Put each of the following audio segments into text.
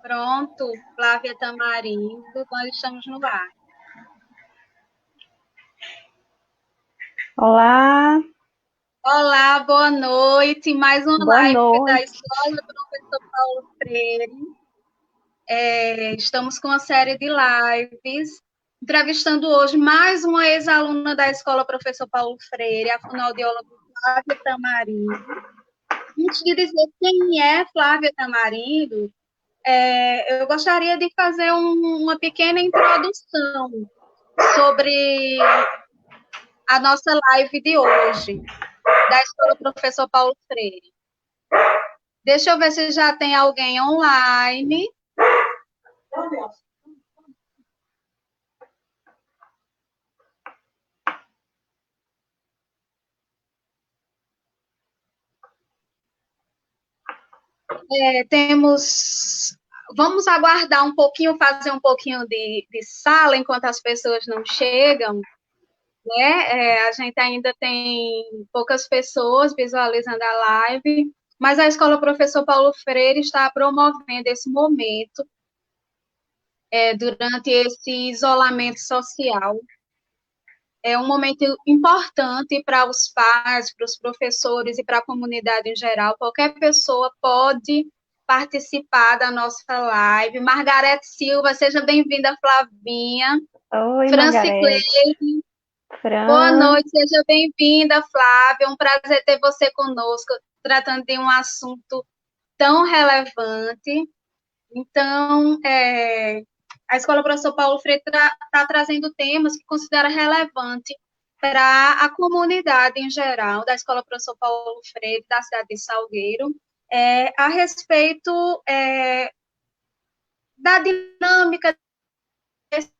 Pronto, Flávia Tamarindo, nós estamos no ar. Olá, Olá, boa noite. Mais uma boa live da noite. Escola do Professor Paulo Freire. Estamos com uma série de lives, entrevistando hoje mais uma ex-aluna da Escola Professor Paulo Freire, a fonoaudióloga Flávia Tamarindo. Antes de dizer quem é Flávia Tamarindo, eu gostaria de fazer uma pequena introdução sobre a nossa live de hoje, da Escola Professor Paulo Freire. Deixa eu ver se já tem alguém online. Vamos aguardar um pouquinho, fazer um pouquinho de sala enquanto as pessoas não chegam, né? A gente ainda tem poucas pessoas visualizando a live, mas a Escola Professor Paulo Freire está promovendo esse momento durante esse isolamento social. É um momento importante para os pais, para os professores e para a comunidade em geral. Qualquer pessoa pode participar da nossa live. Margarete Silva, seja bem-vinda, Flavinha. Oi, Franci Margarete. Cleide, boa Fran. noite, seja bem-vinda, Flávia. É um prazer ter você conosco, tratando de um assunto tão relevante. Então, a Escola Professor Paulo Freire está trazendo temas que considera relevante para a comunidade em geral, da Escola Professor Paulo Freire, da cidade de Salgueiro, a respeito da dinâmica desse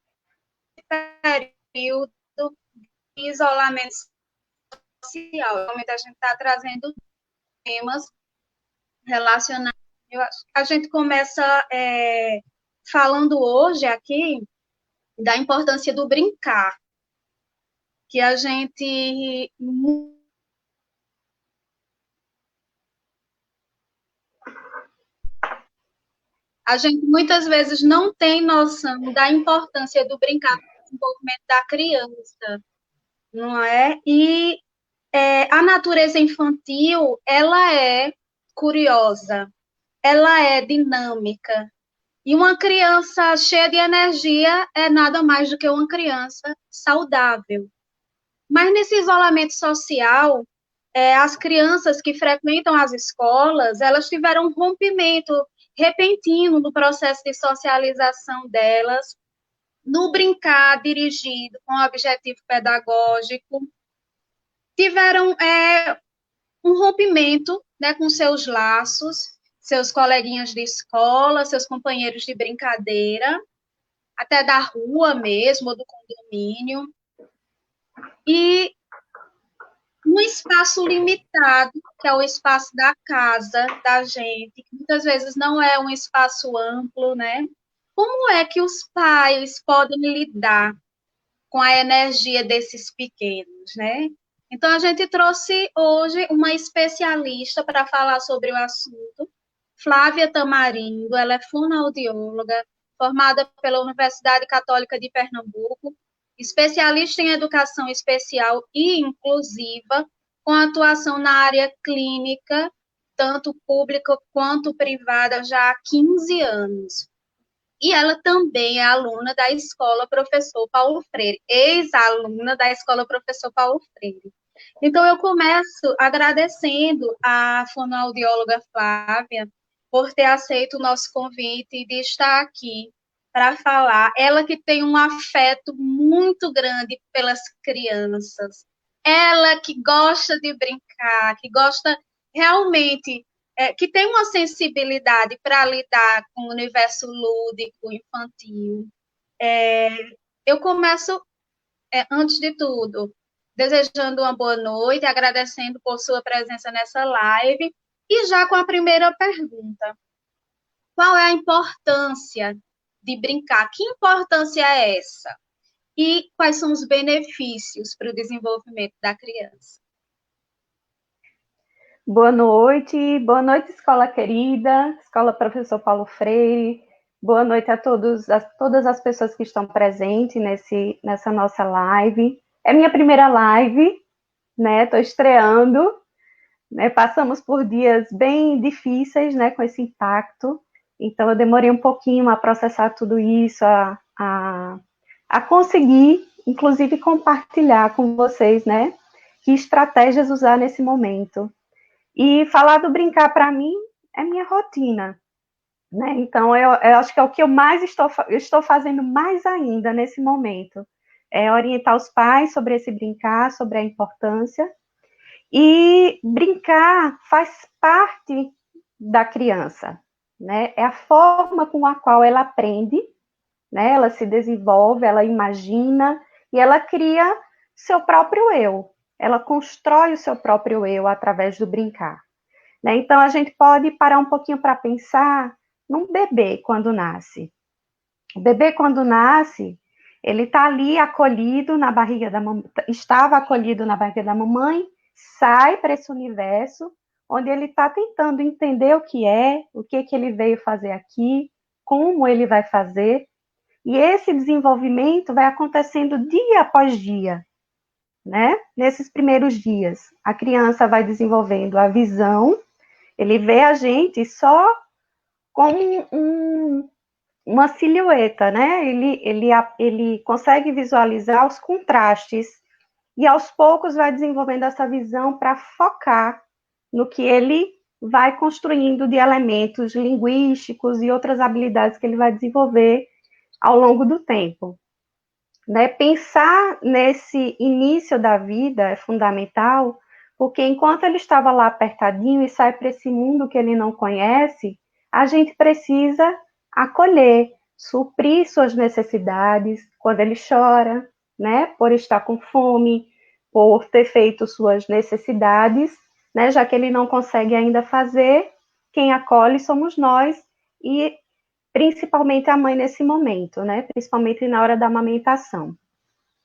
período de isolamento social. Realmente a gente está trazendo temas relacionados. A gente começa falando hoje aqui da importância do brincar, que a gente muitas vezes não tem noção da importância do brincar para o desenvolvimento da criança, não é? E a natureza infantil, ela é curiosa, ela é dinâmica, e uma criança cheia de energia é nada mais do que uma criança saudável. Mas nesse isolamento social, as crianças que frequentam as escolas, elas tiveram um rompimento repentino no processo de socialização delas, no brincar dirigido com objetivo pedagógico, tiveram um rompimento, né, com seus laços, seus coleguinhas de escola, seus companheiros de brincadeira, até da rua mesmo, ou do condomínio, e num espaço limitado, que é o espaço da casa da gente, que muitas vezes não é um espaço amplo, né? Como é que os pais podem lidar com a energia desses pequenos, né? Então, a gente trouxe hoje uma especialista para falar sobre o assunto, Flávia Tamarindo. Ela é fonoaudióloga, formada pela Universidade Católica de Pernambuco, especialista em educação especial e inclusiva, com atuação na área clínica, tanto pública quanto privada, já há 15 anos. E ela também é aluna da Escola Professor Paulo Freire, ex-aluna da Escola Professor Paulo Freire. Então, eu começo agradecendo à fonoaudióloga Flávia por ter aceito o nosso convite de estar aqui para falar. Ela que tem um afeto muito grande pelas crianças. Ela que gosta de brincar, que gosta realmente que tem uma sensibilidade para lidar com o universo lúdico, infantil. Eu começo, antes de tudo, desejando uma boa noite, agradecendo por sua presença nessa live, e já com a primeira pergunta. Qual é a importância de brincar? Que importância é essa? E quais são os benefícios para o desenvolvimento da criança? Boa noite, escola querida, escola professor Paulo Freire, boa noite a todas as pessoas que estão presentes nessa nossa live. É minha primeira live, né? Estou estreando, né? Passamos por dias bem difíceis, né? Com esse impacto, então eu demorei um pouquinho a processar tudo isso, a conseguir, inclusive, compartilhar com vocês, né? Que estratégias usar nesse momento. E falar do brincar, para mim, é minha rotina, né? Então, eu acho que é o que eu mais estou fazendo mais ainda nesse momento. É orientar os pais sobre esse brincar, sobre a importância. E brincar faz parte da criança, né? É a forma com a qual ela aprende, né? Ela se desenvolve, ela imagina e ela cria seu próprio eu. Ela constrói o seu próprio eu através do brincar. Né? Então, a gente pode parar um pouquinho para pensar num bebê quando nasce. O bebê, quando nasce, ele está ali acolhido na barriga da mamãe, estava acolhido na barriga da mamãe, sai para esse universo, onde ele está tentando entender o que ele veio fazer aqui, como ele vai fazer, e esse desenvolvimento vai acontecendo dia após dia, né? Nesses primeiros dias, a criança vai desenvolvendo a visão. Ele vê a gente só como uma silhueta, né? Ele consegue visualizar os contrastes e aos poucos vai desenvolvendo essa visão para focar no que ele vai construindo de elementos linguísticos e outras habilidades que ele vai desenvolver ao longo do tempo. Né? Pensar nesse início da vida é fundamental, porque enquanto ele estava lá apertadinho e sai para esse mundo que ele não conhece, a gente precisa acolher, suprir suas necessidades quando ele chora, né? Por estar com fome, por ter feito suas necessidades, né? Já que ele não consegue ainda fazer, quem acolhe somos nós e principalmente a mãe nesse momento, né? Principalmente na hora da amamentação.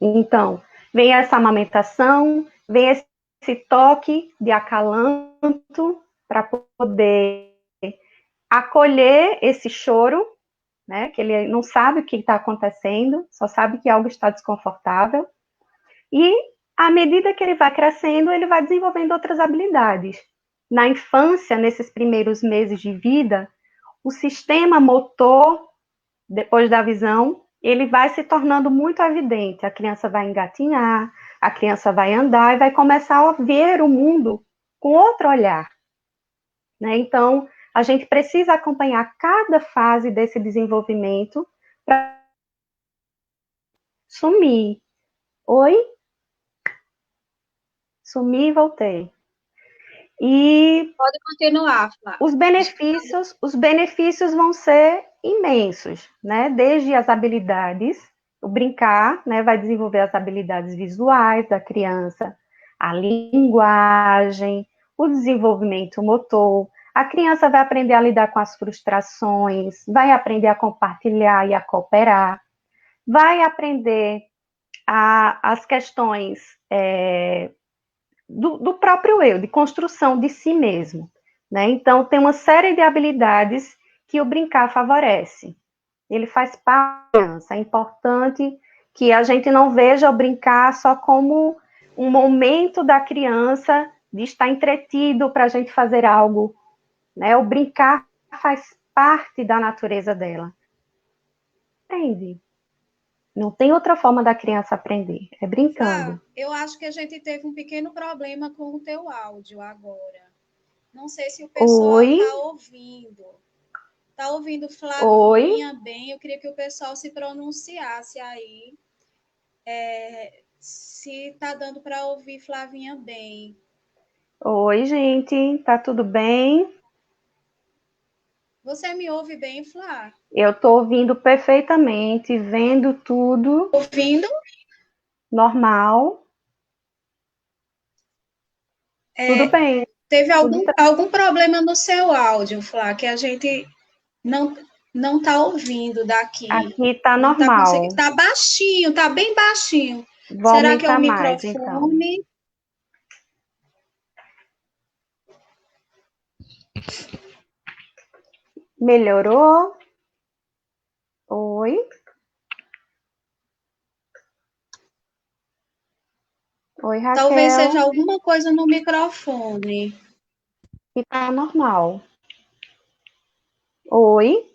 Então, vem essa amamentação, vem esse toque de acalanto para poder acolher esse choro, né? Que ele não sabe o que está acontecendo, só sabe que algo está desconfortável. E à medida que ele vai crescendo, ele vai desenvolvendo outras habilidades. Na infância, nesses primeiros meses de vida, o sistema motor, depois da visão, ele vai se tornando muito evidente. A criança vai engatinhar, a criança vai andar e vai começar a ver o mundo com outro olhar. Né? Então, a gente precisa acompanhar cada fase desse desenvolvimento para sumir. Oi? Sumi e voltei. E Pode continuar, Flá. os benefícios vão ser imensos, né? Desde as habilidades, o brincar, né, vai desenvolver as habilidades visuais da criança, a linguagem, o desenvolvimento motor. A criança vai aprender a lidar com as frustrações, vai aprender a compartilhar e a cooperar, vai aprender as questões do próprio eu, de construção de si mesmo. Né? Então, tem uma série de habilidades que o brincar favorece. Ele faz parte da criança. É importante que a gente não veja o brincar só como um momento da criança de estar entretido para a gente fazer algo. Né? O brincar faz parte da natureza dela. Entende? Não tem outra forma da criança aprender, é brincando. Flá, eu acho que a gente teve um pequeno problema com o teu áudio agora. Não sei se o pessoal Oi, está ouvindo. Está ouvindo oi, Flavinha bem? Eu queria que o pessoal se pronunciasse aí. Se está dando para ouvir Flavinha bem. oi, gente, tá tudo bem? Você me ouve bem, Flá? Eu estou ouvindo perfeitamente, vendo tudo Ouvindo? normal, tudo bem, Teve tudo algum problema no seu áudio, Flá, que a gente não não está ouvindo daqui. aqui está Não está conseguindo. normal. Está baixinho, está bem baixinho. Vou Será que é o aumentar mais, então. microfone? Melhorou? Oi? Oi, Talvez Raquel. seja alguma coisa no microfone. E tá normal. Oi?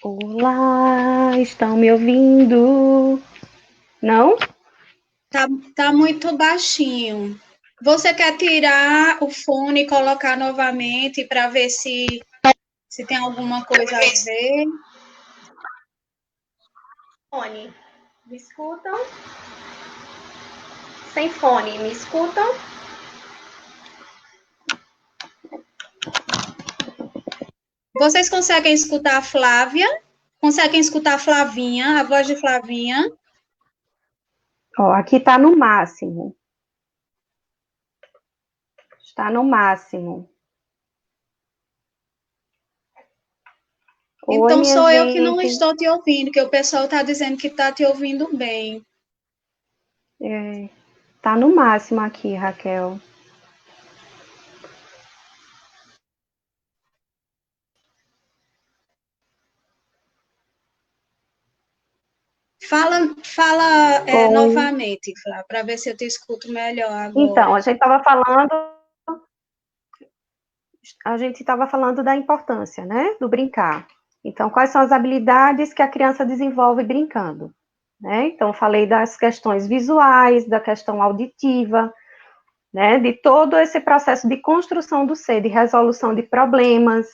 Olá, estão me ouvindo? Não? Tá muito baixinho. Você quer tirar o fone e colocar novamente para ver se tem alguma coisa a ver? Fone. Me escutam? Sem fone, me escutam? Vocês conseguem escutar a Flávia? Conseguem escutar a Flavinha, a voz de Flavinha? Ó, aqui tá no máximo. Está no máximo. Oi, Então minha sou eu que não gente. estou te ouvindo, que o pessoal está dizendo que está te ouvindo bem. Tá no máximo aqui, Raquel. Fala Oi. novamente, Flávia, para ver se eu te escuto melhor Então, agora. a gente estava falando da importância, né, do brincar. Então, quais são as habilidades que a criança desenvolve brincando? Né? Então, falei das questões visuais, da questão auditiva, né, de todo esse processo de construção do ser, de resolução de problemas,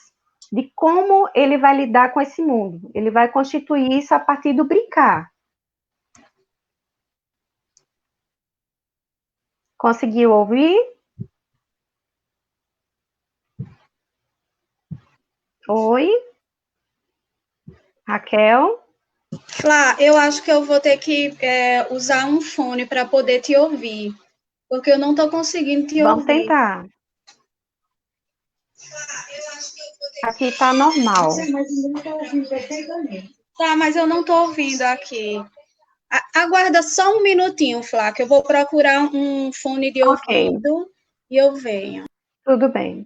de como ele vai lidar com esse mundo. Ele vai constituir isso a partir do brincar. Conseguiu ouvir? Oi? Raquel? Flá, eu acho que eu vou ter que usar um fone para poder te ouvir, porque eu não estou conseguindo te Vamos ouvir. tentar. Aqui tá normal. Tá, mas eu não estou ouvindo aqui. Aguarda só um minutinho, Flá, que eu vou procurar um fone de Ok, ouvido e eu venho. tudo bem.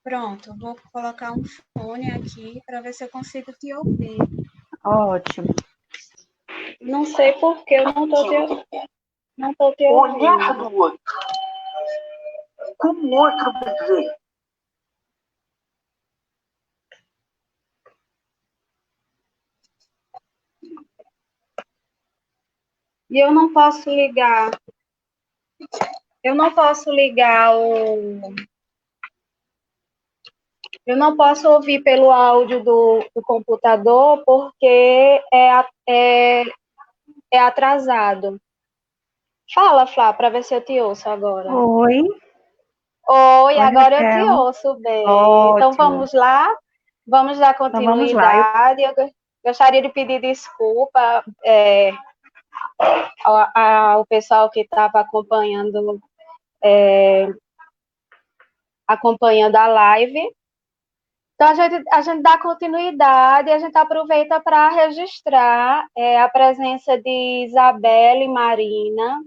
Pronto, vou colocar um fone aqui para ver se eu consigo te ouvir. Ótimo. Não sei por que eu não tô te ouvindo. Olhar do outro, como o outro me vê. E eu não posso ligar o. Eu não posso ouvir pelo áudio do computador porque é atrasado. Fala, Flá, para ver se eu te ouço agora. Oi. Oi, Oi, agora eu te Raquel. ouço bem. Então Ótimo. vamos dar Então vamos lá. continuidade. Eu gostaria de pedir desculpa ao pessoal que estava acompanhando a live. Então, a gente dá continuidade e a gente aproveita para registrar a presença de Isabela e Marina,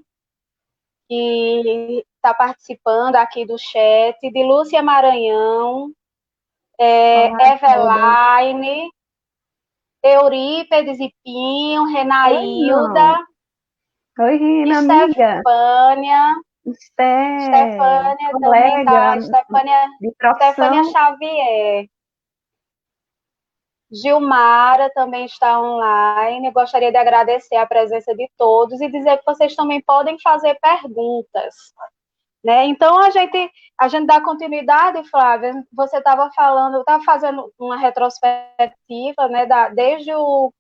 que está participando aqui do chat, de Lúcia Maranhão, Olá, todas. Eveline, Eurípedes e Pinho, Oi, Renailda, não. Oi, Rina, amiga. Estefânia, Estefânia também Colega está, Estefânia, de Estefânia profissão. Xavier. Gilmara também está online. Eu gostaria de agradecer a presença de todos e dizer que vocês também podem fazer perguntas, né? Então, a gente dá continuidade, Flávia. Você estava falando, estava fazendo uma retrospectiva, né, desde o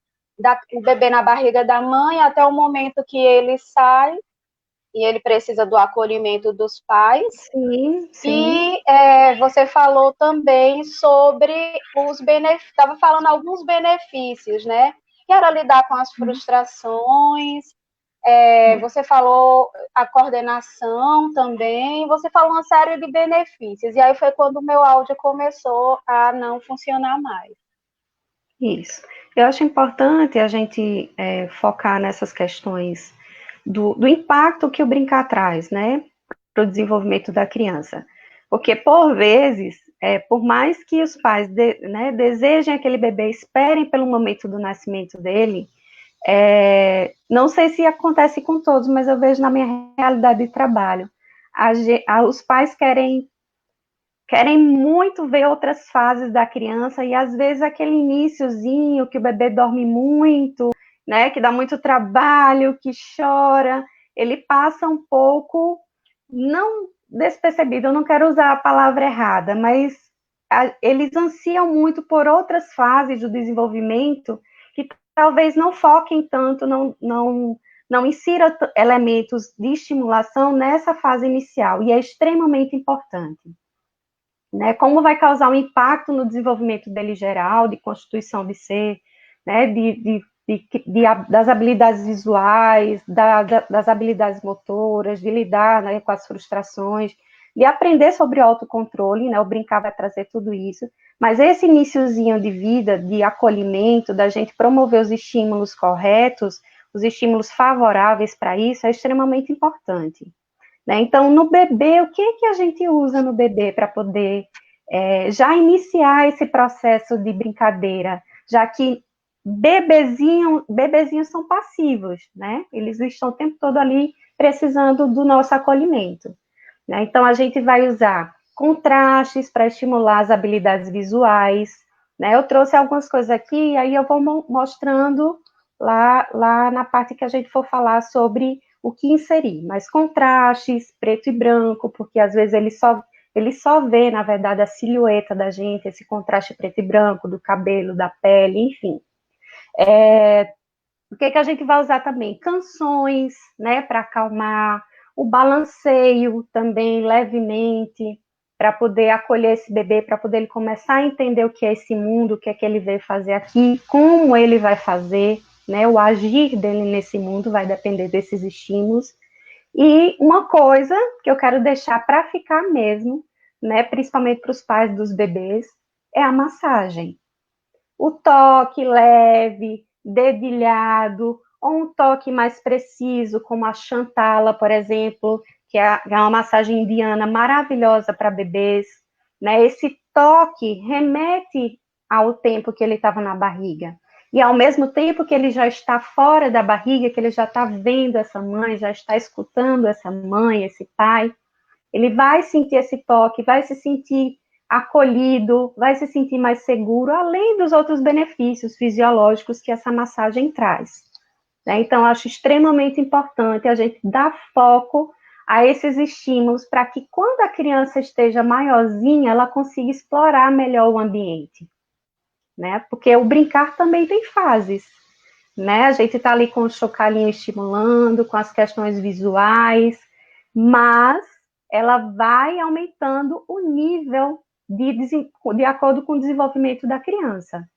bebê na barriga da mãe até o momento que ele sai e ele precisa do acolhimento dos pais. Sim, sim. E você falou também sobre os benefícios, estava falando alguns benefícios, né? Que era lidar com as frustrações, você falou a coordenação também, você falou uma série de benefícios, e aí foi quando o meu áudio começou a não funcionar mais. Isso. Eu acho importante a gente focar nessas questões do impacto que o brincar traz, né, para o desenvolvimento da criança. Porque, por vezes, por mais que os pais desejem aquele bebê, esperem pelo momento do nascimento dele, não sei se acontece com todos, mas eu vejo na minha realidade de trabalho, os pais querem muito ver outras fases da criança e às vezes aquele iniciozinho que o bebê dorme muito, né, que dá muito trabalho, que chora, ele passa um pouco não despercebido, eu não quero usar a palavra errada, mas eles ansiam muito por outras fases do desenvolvimento que talvez não foquem tanto, não insira elementos de estimulação nessa fase inicial, e é extremamente importante. Né, como vai causar um impacto no desenvolvimento dele geral, de constituição de ser, né, das habilidades visuais, das habilidades motoras, de lidar, né, com as frustrações, de aprender sobre o autocontrole, né, o brincar vai trazer tudo isso, mas esse iniciozinho de vida, de acolhimento, da gente promover os estímulos corretos, os estímulos favoráveis para isso, é extremamente importante. Né? Então, no bebê, o que a gente usa no bebê para poder já iniciar esse processo de brincadeira, já que bebezinhos são passivos, né? Eles estão o tempo todo ali precisando do nosso acolhimento. Né? Então, a gente vai usar contrastes para estimular as habilidades visuais, né? Eu trouxe algumas coisas aqui, aí eu vou mostrando lá na parte que a gente for falar sobre o que inserir, mas contrastes, preto e branco, porque às vezes ele só vê, na verdade, a silhueta da gente, esse contraste preto e branco, do cabelo, da pele, enfim. O que a gente vai usar também? Canções, né, para acalmar, o balanceio também, levemente, para poder acolher esse bebê, para poder ele começar a entender o que é esse mundo, o que é que ele veio fazer aqui, como ele vai fazer, né, o agir dele nesse mundo vai depender desses estímulos. E uma coisa que eu quero deixar para ficar mesmo, né, principalmente para os pais dos bebês, é a massagem. O toque leve, dedilhado, ou um toque mais preciso, como a Chantala, por exemplo, que é uma massagem indiana maravilhosa para bebês. Né? Esse toque remete ao tempo que ele estava na barriga. E ao mesmo tempo que ele já está fora da barriga, que ele já está vendo essa mãe, já está escutando essa mãe, esse pai, ele vai sentir esse toque, vai se sentir acolhido, vai se sentir mais seguro, além dos outros benefícios fisiológicos que essa massagem traz. Né? Então, acho extremamente importante a gente dar foco a esses estímulos para que quando a criança esteja maiorzinha, ela consiga explorar melhor o ambiente. Né? Porque o brincar também tem fases. Né? A gente está ali com o chocalhinho estimulando, com as questões visuais, mas ela vai aumentando o nível de acordo com o desenvolvimento da criança.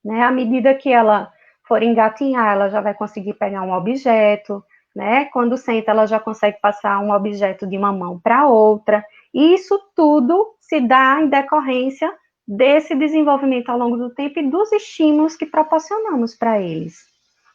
Né? À medida que ela for engatinhar, ela já vai conseguir pegar um objeto, né? Quando senta, ela já consegue passar um objeto de uma mão para outra. E isso tudo se dá em decorrência desse desenvolvimento ao longo do tempo e dos estímulos que proporcionamos para eles,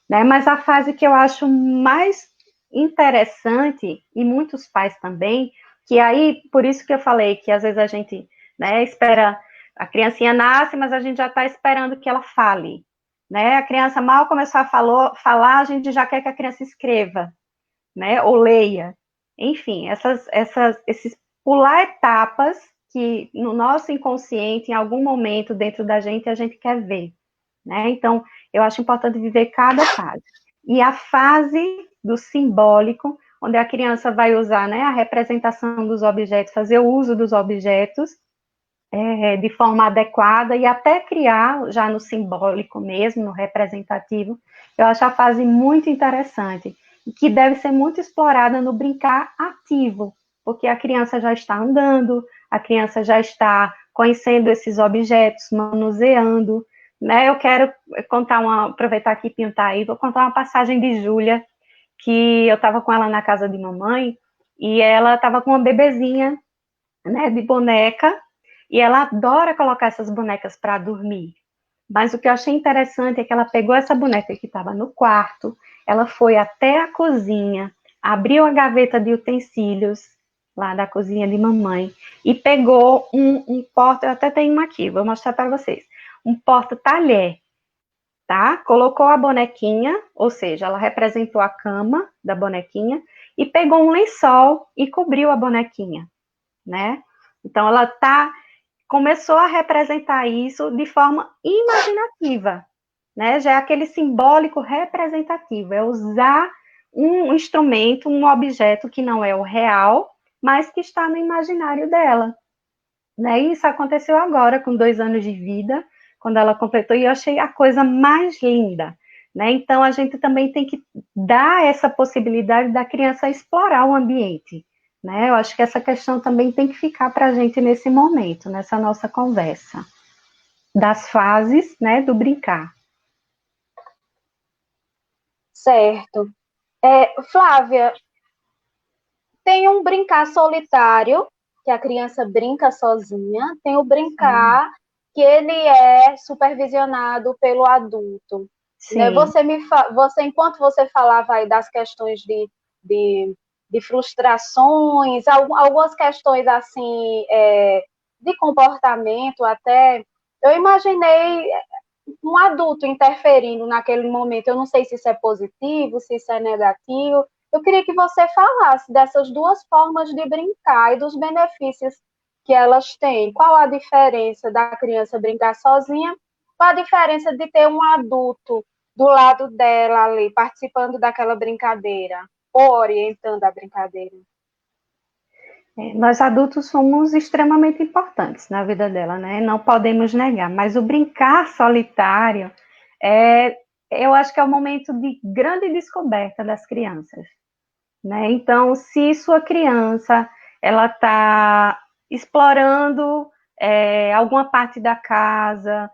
né? Mas a fase que eu acho mais interessante, e muitos pais também, que aí, por isso que eu falei que às vezes a gente, né, espera, a criancinha nasce, mas a gente já está esperando que ela fale, né? A criança mal começou a falar, a gente já quer que a criança escreva, né, ou leia. Enfim, esses pular etapas que no nosso inconsciente, em algum momento dentro da gente, a gente quer ver, né? Então, eu acho importante viver cada fase. E a fase do simbólico, onde a criança vai usar, né, a representação dos objetos, fazer o uso dos objetos de forma adequada e até criar, já no simbólico mesmo, no representativo, eu acho a fase muito interessante e que deve ser muito explorada no brincar ativo, porque a criança já está andando, a criança já está conhecendo esses objetos, manuseando, né? Eu quero aproveitar que Pinho está aí, vou contar uma passagem de Júlia, que eu estava com ela na casa de mamãe, e ela estava com uma bebezinha, né, de boneca, e ela adora colocar essas bonecas para dormir. Mas o que eu achei interessante é que ela pegou essa boneca que estava no quarto, ela foi até a cozinha, abriu a gaveta de utensílios, lá da cozinha de mamãe, e pegou um porta, eu até tenho uma aqui, vou mostrar para vocês, um porta-talher, tá? Colocou a bonequinha, ou seja, ela representou a cama da bonequinha, e pegou um lençol e cobriu a bonequinha, né? Então, ela começou a representar isso de forma imaginativa, né? Já é aquele simbólico representativo, é usar um instrumento, um objeto que não é o real, mas que está no imaginário dela, né? E isso aconteceu agora, com 2 anos de vida, quando ela completou, e eu achei a coisa mais linda, né? Então, a gente também tem que dar essa possibilidade da criança explorar o ambiente, né? Eu acho que essa questão também tem que ficar para a gente nesse momento, nessa nossa conversa, das fases, né, do brincar. Certo. Flávia, tem um brincar solitário, que a criança brinca sozinha, tem o brincar que ele é supervisionado pelo adulto. Né? Sim. Você, enquanto você falava aí das questões de frustrações, algumas questões assim de comportamento até, eu imaginei um adulto interferindo naquele momento. Eu não sei se isso é positivo, se isso é negativo. Eu queria que você falasse dessas duas formas de brincar e dos benefícios que elas têm. Qual a diferença da criança brincar sozinha? Qual a diferença de ter um adulto do lado dela ali, participando daquela brincadeira, ou orientando a brincadeira? Nós adultos somos extremamente importantes na vida dela, né? Não podemos negar, mas o brincar solitário eu acho que é o momento de grande descoberta das crianças, né? Então, se sua criança ela está explorando alguma parte da casa,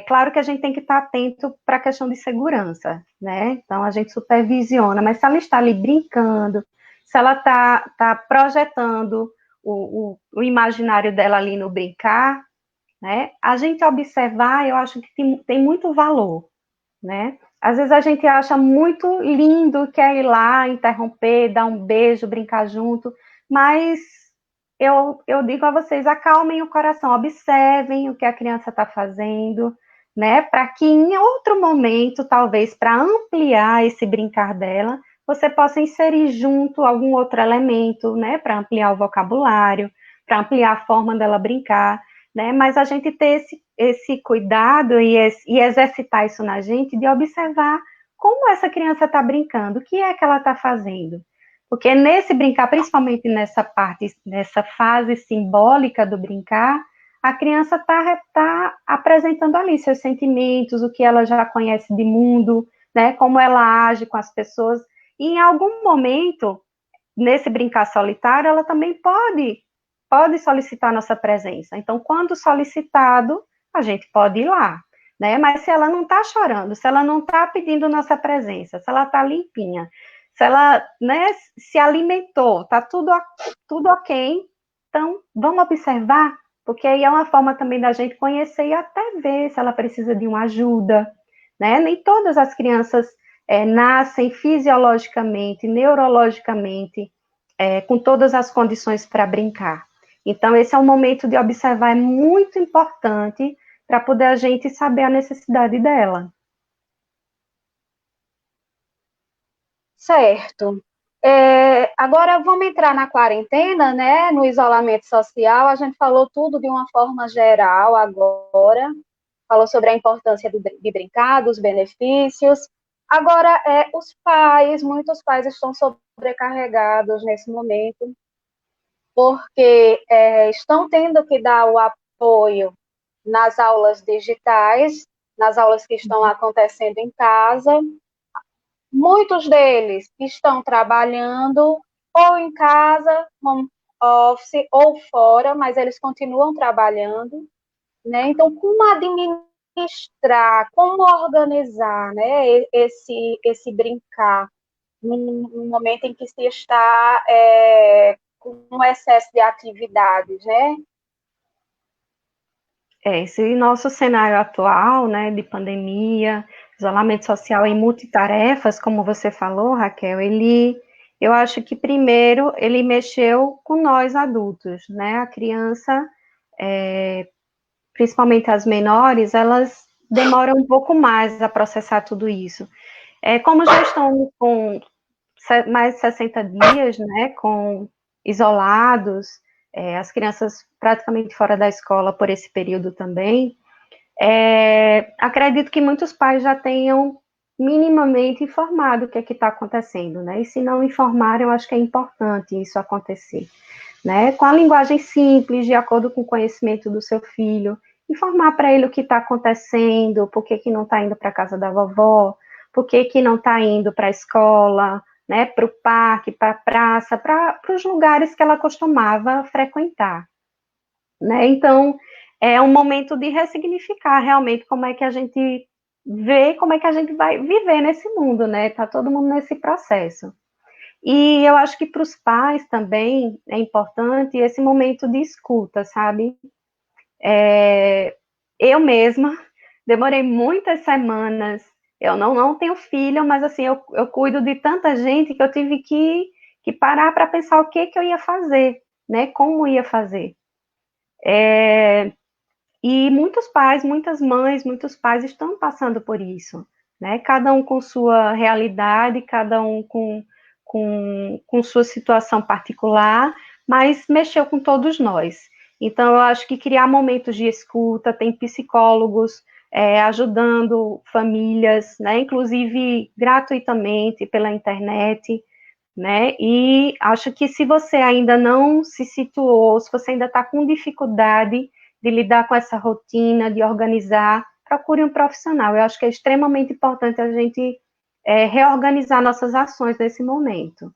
claro que a gente tem que estar atento para a questão de segurança, né? Então, a gente supervisiona, mas se ela está ali brincando, se ela está projetando o imaginário dela ali no brincar, né? A gente observar, eu acho que tem muito valor, né? Às vezes a gente acha muito lindo, quer ir lá, interromper, dar um beijo, brincar junto, mas eu digo a vocês, acalmem o coração, observem o que a criança está fazendo, né? Para que em outro momento, talvez para ampliar esse brincar dela, você possa inserir junto algum outro elemento, né? Para ampliar o vocabulário, para ampliar a forma dela brincar, né? Mas a gente ter esse cuidado e exercitar isso na gente, de observar como essa criança está brincando, o que é que ela está fazendo. Porque nesse brincar, principalmente nessa fase simbólica do brincar, a criança está apresentando ali seus sentimentos, o que ela já conhece de mundo, né? Como ela age com as pessoas. E em algum momento, nesse brincar solitário, ela também pode solicitar nossa presença. Então, quando solicitado, a gente pode ir lá, né? Mas se ela não está chorando, se ela não está pedindo nossa presença, se ela está limpinha, se ela, né, se alimentou, está tudo ok, então vamos observar, porque aí é uma forma também da gente conhecer e até ver se ela precisa de uma ajuda, né? Nem todas as crianças nascem fisiologicamente, neurologicamente, com todas as condições para brincar. Então, esse é um momento de observar, é muito importante para poder a gente saber a necessidade dela. Certo. Agora vamos entrar na quarentena, né? No isolamento social. A gente falou tudo de uma forma geral agora. Falou sobre a importância de brincar, dos benefícios. Agora, os pais, muitos pais estão sobrecarregados nesse momento, porque estão tendo que dar o apoio nas aulas digitais, nas aulas que estão acontecendo em casa. Muitos deles estão trabalhando ou em casa, home office, ou fora, mas eles continuam trabalhando, né? Então, como administrar, como organizar, né, esse brincar num momento em que se está com um excesso de atividades, né? Esse nosso cenário atual, né, de pandemia, isolamento social e multitarefas, como você falou, Raquel, eu acho que primeiro ele mexeu com nós adultos, né, a criança, principalmente as menores, elas demoram um pouco mais a processar tudo isso. Como já estão com mais de 60 dias, né, isolados, as crianças praticamente fora da escola por esse período também, acredito que muitos pais já tenham minimamente informado o que é que está acontecendo, né, e se não informaram, eu acho que é importante isso acontecer, né, com a linguagem simples, de acordo com o conhecimento do seu filho, informar para ele o que está acontecendo, por que não está indo para a casa da vovó, por que não está indo para a escola, né, para o parque, para a praça, para os lugares que ela costumava frequentar, né? Então, é um momento de ressignificar realmente como é que a gente vê, como é que a gente vai viver nesse mundo, né? Tá todo mundo nesse processo. E eu acho que para os pais também é importante esse momento de escuta, sabe? Eu mesma demorei muitas semanas. Eu não tenho filho, mas assim, eu cuido de tanta gente que eu tive que parar para pensar o que eu ia fazer, né? Como ia fazer. E muitos pais, muitas mães, muitos pais estão passando por isso, né? Cada um com sua realidade, cada um com sua situação particular, mas mexeu com todos nós. Então, eu acho que criar momentos de escuta, tem psicólogos ajudando famílias, né? Inclusive gratuitamente pela internet, né? E acho que se você ainda não se situou, se você ainda está com dificuldade de lidar com essa rotina, de organizar, procure um profissional. Eu acho que é extremamente importante a gente reorganizar nossas ações nesse momento.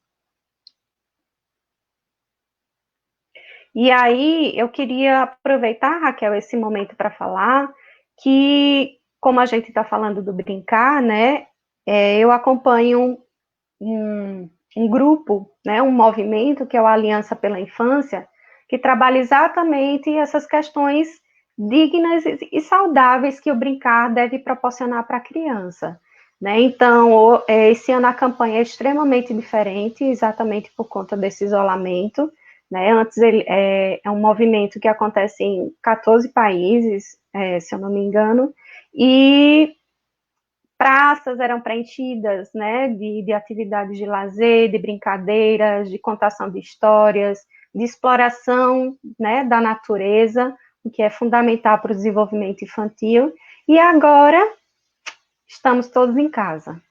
E aí, eu queria aproveitar, Raquel, esse momento para falar que, como a gente está falando do brincar, né, eu acompanho um grupo, né, um movimento que é o Aliança pela Infância, que trabalha exatamente essas questões dignas e saudáveis que o brincar deve proporcionar para a criança. Né? Então, esse ano a campanha é extremamente diferente, exatamente por conta desse isolamento. Né? Antes, é um movimento que acontece em 14 países, se eu não me engano, e praças eram preenchidas, né, de atividades de lazer, de brincadeiras, de contação de histórias, de exploração, né, da natureza, o que é fundamental para o desenvolvimento infantil. E agora estamos todos em casa,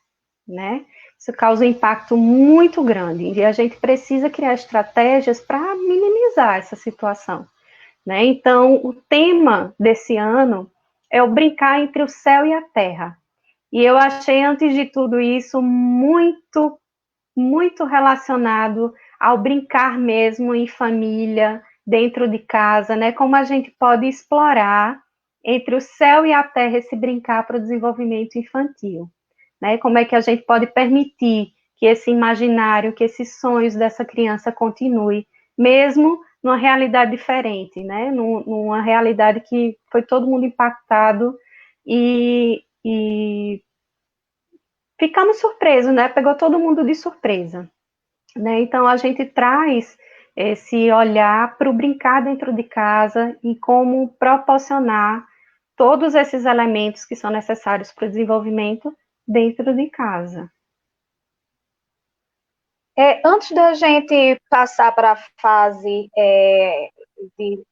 né? Isso causa um impacto muito grande e a gente precisa criar estratégias para minimizar essa situação, né? Então, o tema desse ano é o brincar entre o céu e a terra. E eu achei, antes de tudo isso, muito, muito relacionado ao brincar mesmo em família, dentro de casa, né? Como a gente pode explorar entre o céu e a terra esse brincar para o desenvolvimento infantil, né? Como é que a gente pode permitir que esse imaginário, que esses sonhos dessa criança continue, mesmo numa realidade diferente, né? Numa realidade que foi todo mundo impactado e ficamos surpresos, né? Pegou todo mundo de surpresa, né? Então a gente traz esse olhar para o brincar dentro de casa e como proporcionar todos esses elementos que são necessários para o desenvolvimento dentro de casa. Antes da gente passar para a fase de,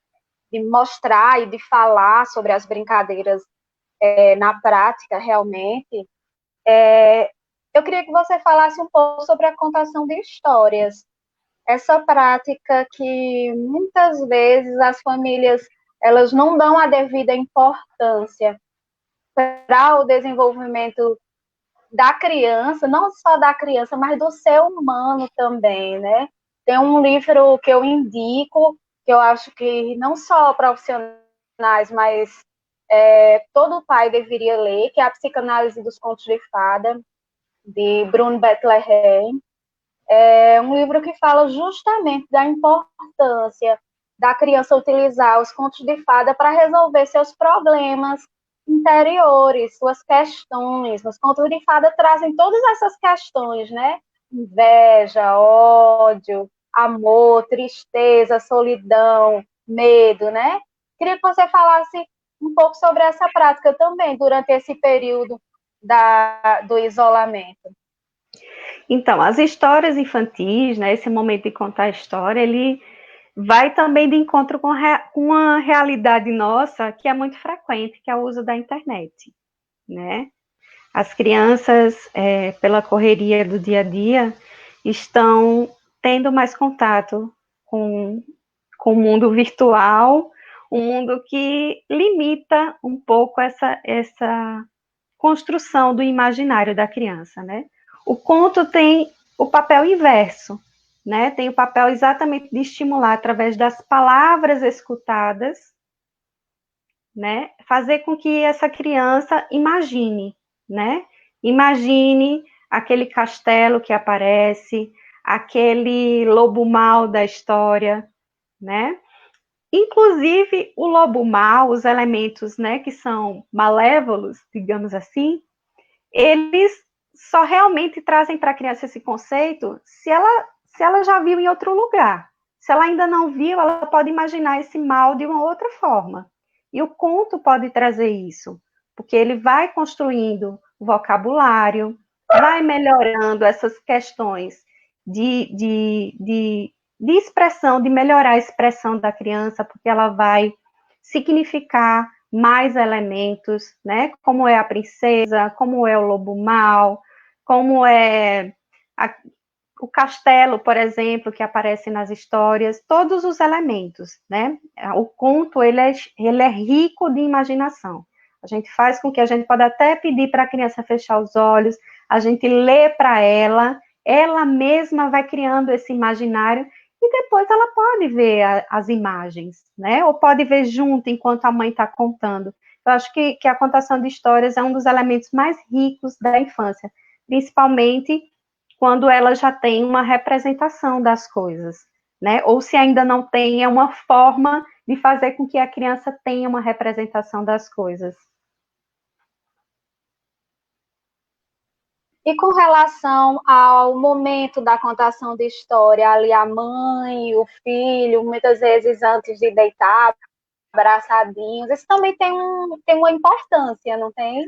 de mostrar e de falar sobre as brincadeiras na prática, realmente, eu queria que você falasse um pouco sobre a contação de histórias. Essa prática que muitas vezes as famílias elas não dão a devida importância para o desenvolvimento da criança, não só da criança, mas do ser humano também, né? Tem um livro que eu indico, que eu acho que não só profissionais, mas todo pai deveria ler, que é A Psicanálise dos Contos de Fada, de Bruno Bethlehem. É um livro que fala justamente da importância da criança utilizar os contos de fada para resolver seus problemas interiores, suas questões. Os contos de fada trazem todas essas questões, né? Inveja, ódio, amor, tristeza, solidão, medo, né? Queria que você falasse um pouco sobre essa prática também, durante esse período do isolamento. Então, as histórias infantis, né, esse momento de contar a história, ele vai também de encontro com uma realidade nossa que é muito frequente, que é o uso da internet, né? As crianças, pela correria do dia a dia, estão tendo mais contato com o mundo virtual, um mundo que limita um pouco essa construção do imaginário da criança, né? O conto tem o papel inverso, né? Tem o papel exatamente de estimular através das palavras escutadas, né? Fazer com que essa criança imagine, né? Imagine aquele castelo que aparece, aquele lobo mau da história, né? Inclusive, o lobo mau, os elementos, né, que são malévolos, digamos assim, eles só realmente trazem para a criança esse conceito se ela já viu em outro lugar. Se ela ainda não viu, ela pode imaginar esse mal de uma outra forma. E o conto pode trazer isso, porque ele vai construindo o vocabulário, vai melhorando essas questões de expressão, de melhorar a expressão da criança, porque ela vai significar mais elementos, né? Como é a princesa, como é o lobo mau, como é o castelo, por exemplo, que aparece nas histórias, todos os elementos, né? O conto, ele é rico de imaginação. A gente faz com que a gente pode até pedir para a criança fechar os olhos, a gente lê para ela mesma vai criando esse imaginário e depois ela pode ver as imagens, né? Ou pode ver junto enquanto a mãe está contando. Eu acho que a contação de histórias é um dos elementos mais ricos da infância, principalmente quando ela já tem uma representação das coisas, né? Ou se ainda não tem, é uma forma de fazer com que a criança tenha uma representação das coisas. E com relação ao momento da contação de história, ali a mãe, o filho, muitas vezes antes de deitar, abraçadinhos, isso também tem uma importância, não tem?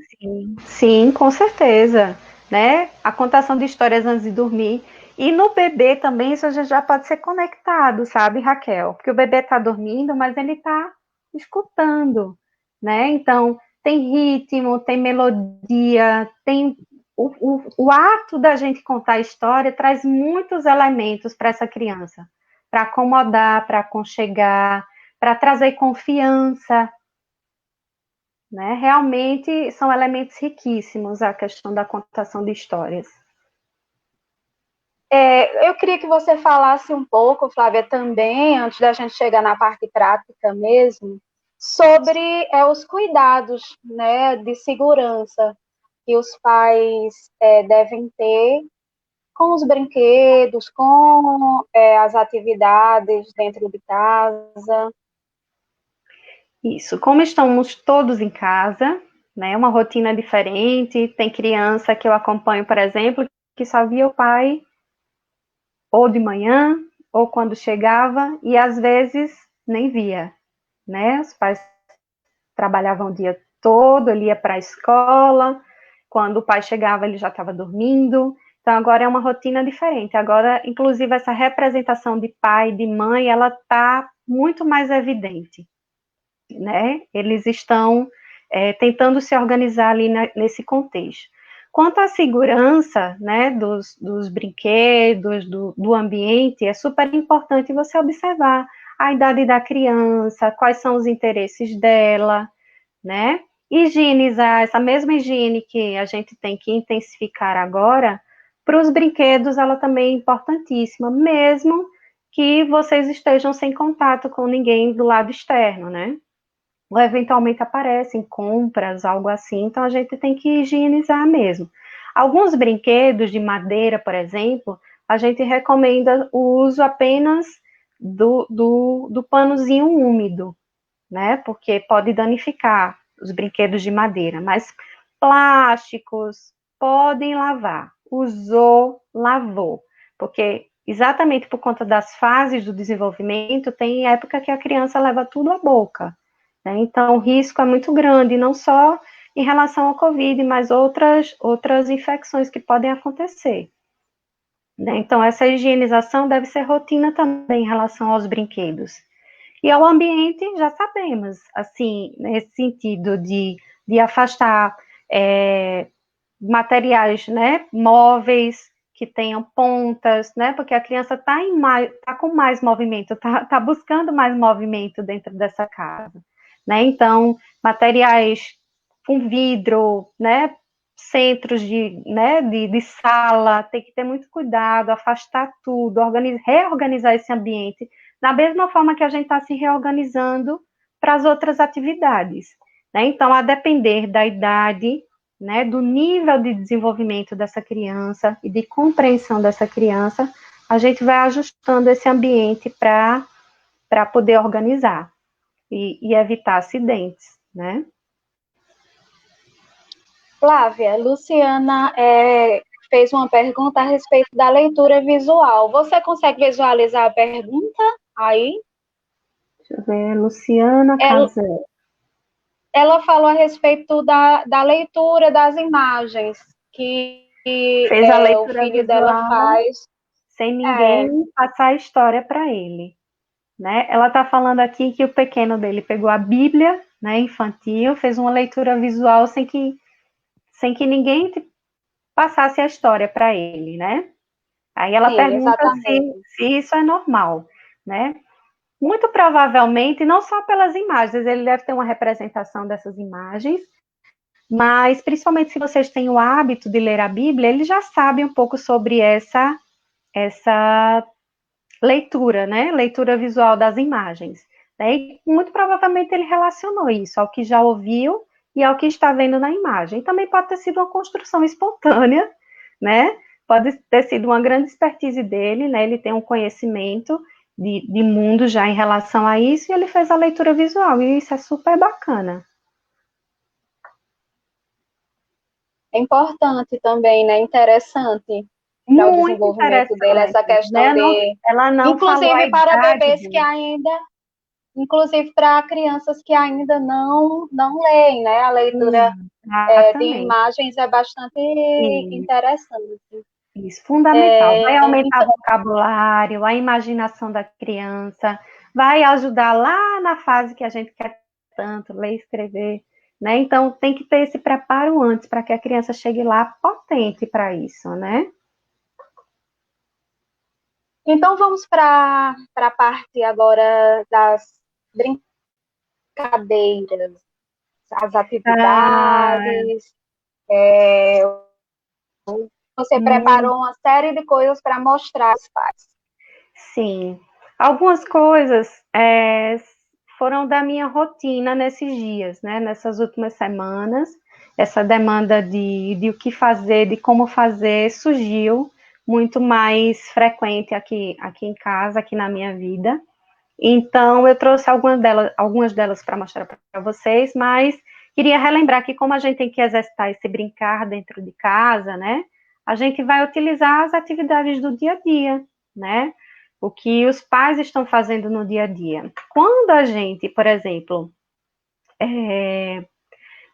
Sim, com certeza, né? A contação de histórias antes de dormir. E no bebê também isso já pode ser conectado, sabe, Raquel? Porque o bebê está dormindo, mas ele está escutando, né? Então, tem ritmo, tem melodia, tem o ato da gente contar a história traz muitos elementos para essa criança, para acomodar, para aconchegar, para trazer confiança, né? Realmente são elementos riquíssimos a questão da contação de histórias. Eu queria que você falasse um pouco, Flávia, também, antes da gente chegar na parte prática mesmo, sobre os cuidados, né, de segurança que os pais devem ter com os brinquedos, com as atividades dentro de casa. Isso, como estamos todos em casa, né, uma rotina diferente, tem criança que eu acompanho, por exemplo, que só via o pai ou de manhã, ou quando chegava, e às vezes nem via, né, os pais trabalhavam o dia todo, ele ia para a escola, quando o pai chegava ele já estava dormindo, então agora é uma rotina diferente, agora, inclusive, essa representação de pai, de mãe, ela está muito mais evidente, né? Eles estão tentando se organizar ali nesse contexto. Quanto à segurança, né, dos brinquedos, do ambiente, é super importante você observar a idade da criança, quais são os interesses dela, né? Higienizar, essa mesma higiene que a gente tem que intensificar agora, para os brinquedos, ela também é importantíssima, mesmo que vocês estejam sem contato com ninguém do lado externo, né? Ou eventualmente aparecem compras, algo assim, então a gente tem que higienizar mesmo. Alguns brinquedos de madeira, por exemplo, a gente recomenda o uso apenas do panozinho úmido, né? Porque pode danificar os brinquedos de madeira, mas plásticos podem lavar. Usou, lavou. Porque exatamente por conta das fases do desenvolvimento, tem época que a criança leva tudo à boca, né? Então o risco é muito grande, não só em relação ao Covid, mas outras infecções que podem acontecer, né? Então essa higienização deve ser rotina também em relação aos brinquedos. E ao ambiente, já sabemos, assim, nesse sentido de afastar materiais, né, móveis que tenham pontas, né, porque a criança está com mais movimento, tá buscando mais movimento dentro dessa casa, né, então, materiais com vidro, né, centros de sala, tem que ter muito cuidado, afastar tudo, reorganizar esse ambiente, da mesma forma que a gente está se reorganizando para as outras atividades, né? Então, a depender da idade, né, do nível de desenvolvimento dessa criança e de compreensão dessa criança, a gente vai ajustando esse ambiente para poder organizar e evitar acidentes, né? Flávia, Luciana fez uma pergunta a respeito da leitura visual. Você consegue visualizar a pergunta aí? Deixa eu ver, Luciana Casé. Ela falou a respeito da leitura das imagens que Fez a o leitura filho dela visual faz. sem ninguém passar a história para ele, né? Ela está falando aqui que o pequeno dele pegou a Bíblia, né, infantil, fez uma leitura visual sem que ninguém passasse a história para ele, né? Aí ela pergunta se isso é normal, né? Muito provavelmente, não só pelas imagens, ele deve ter uma representação dessas imagens, mas principalmente se vocês têm o hábito de ler a Bíblia, eles já sabem um pouco sobre essa leitura, né? Leitura visual das imagens. Né? E muito provavelmente ele relacionou isso ao que já ouviu e ao que está vendo na imagem. Também pode ter sido uma construção espontânea, né? Pode ter sido uma grande expertise dele, né? Ele tem um conhecimento de mundo já em relação a isso, e ele fez a leitura visual, e isso é super bacana. É importante também, né? Interessante para o desenvolvimento dele, essa questão né? Ela não inclusive para bebês que ainda, inclusive para crianças que ainda não leem, né? A leitura de imagens é bastante interessante. Isso, fundamental. Vai aumentar o vocabulário, a imaginação da criança, vai ajudar lá na fase que a gente quer tanto, ler e escrever, né? Então, tem que ter esse preparo antes, para que a criança chegue lá potente para isso, né? Então, vamos para a parte agora das brincadeiras, as atividades. Você preparou uma série de coisas para mostrar aos pais. Sim. Algumas coisas foram da minha rotina nesses dias, né? Nessas últimas semanas. Essa demanda de o que fazer, de como fazer, surgiu muito mais frequente aqui em casa, aqui na minha vida. Então, eu trouxe algumas delas para mostrar para vocês, mas queria relembrar que como a gente tem que exercitar esse brincar dentro de casa, né? A gente vai utilizar as atividades do dia a dia, né? O que os pais estão fazendo no dia a dia. Quando a gente, por exemplo,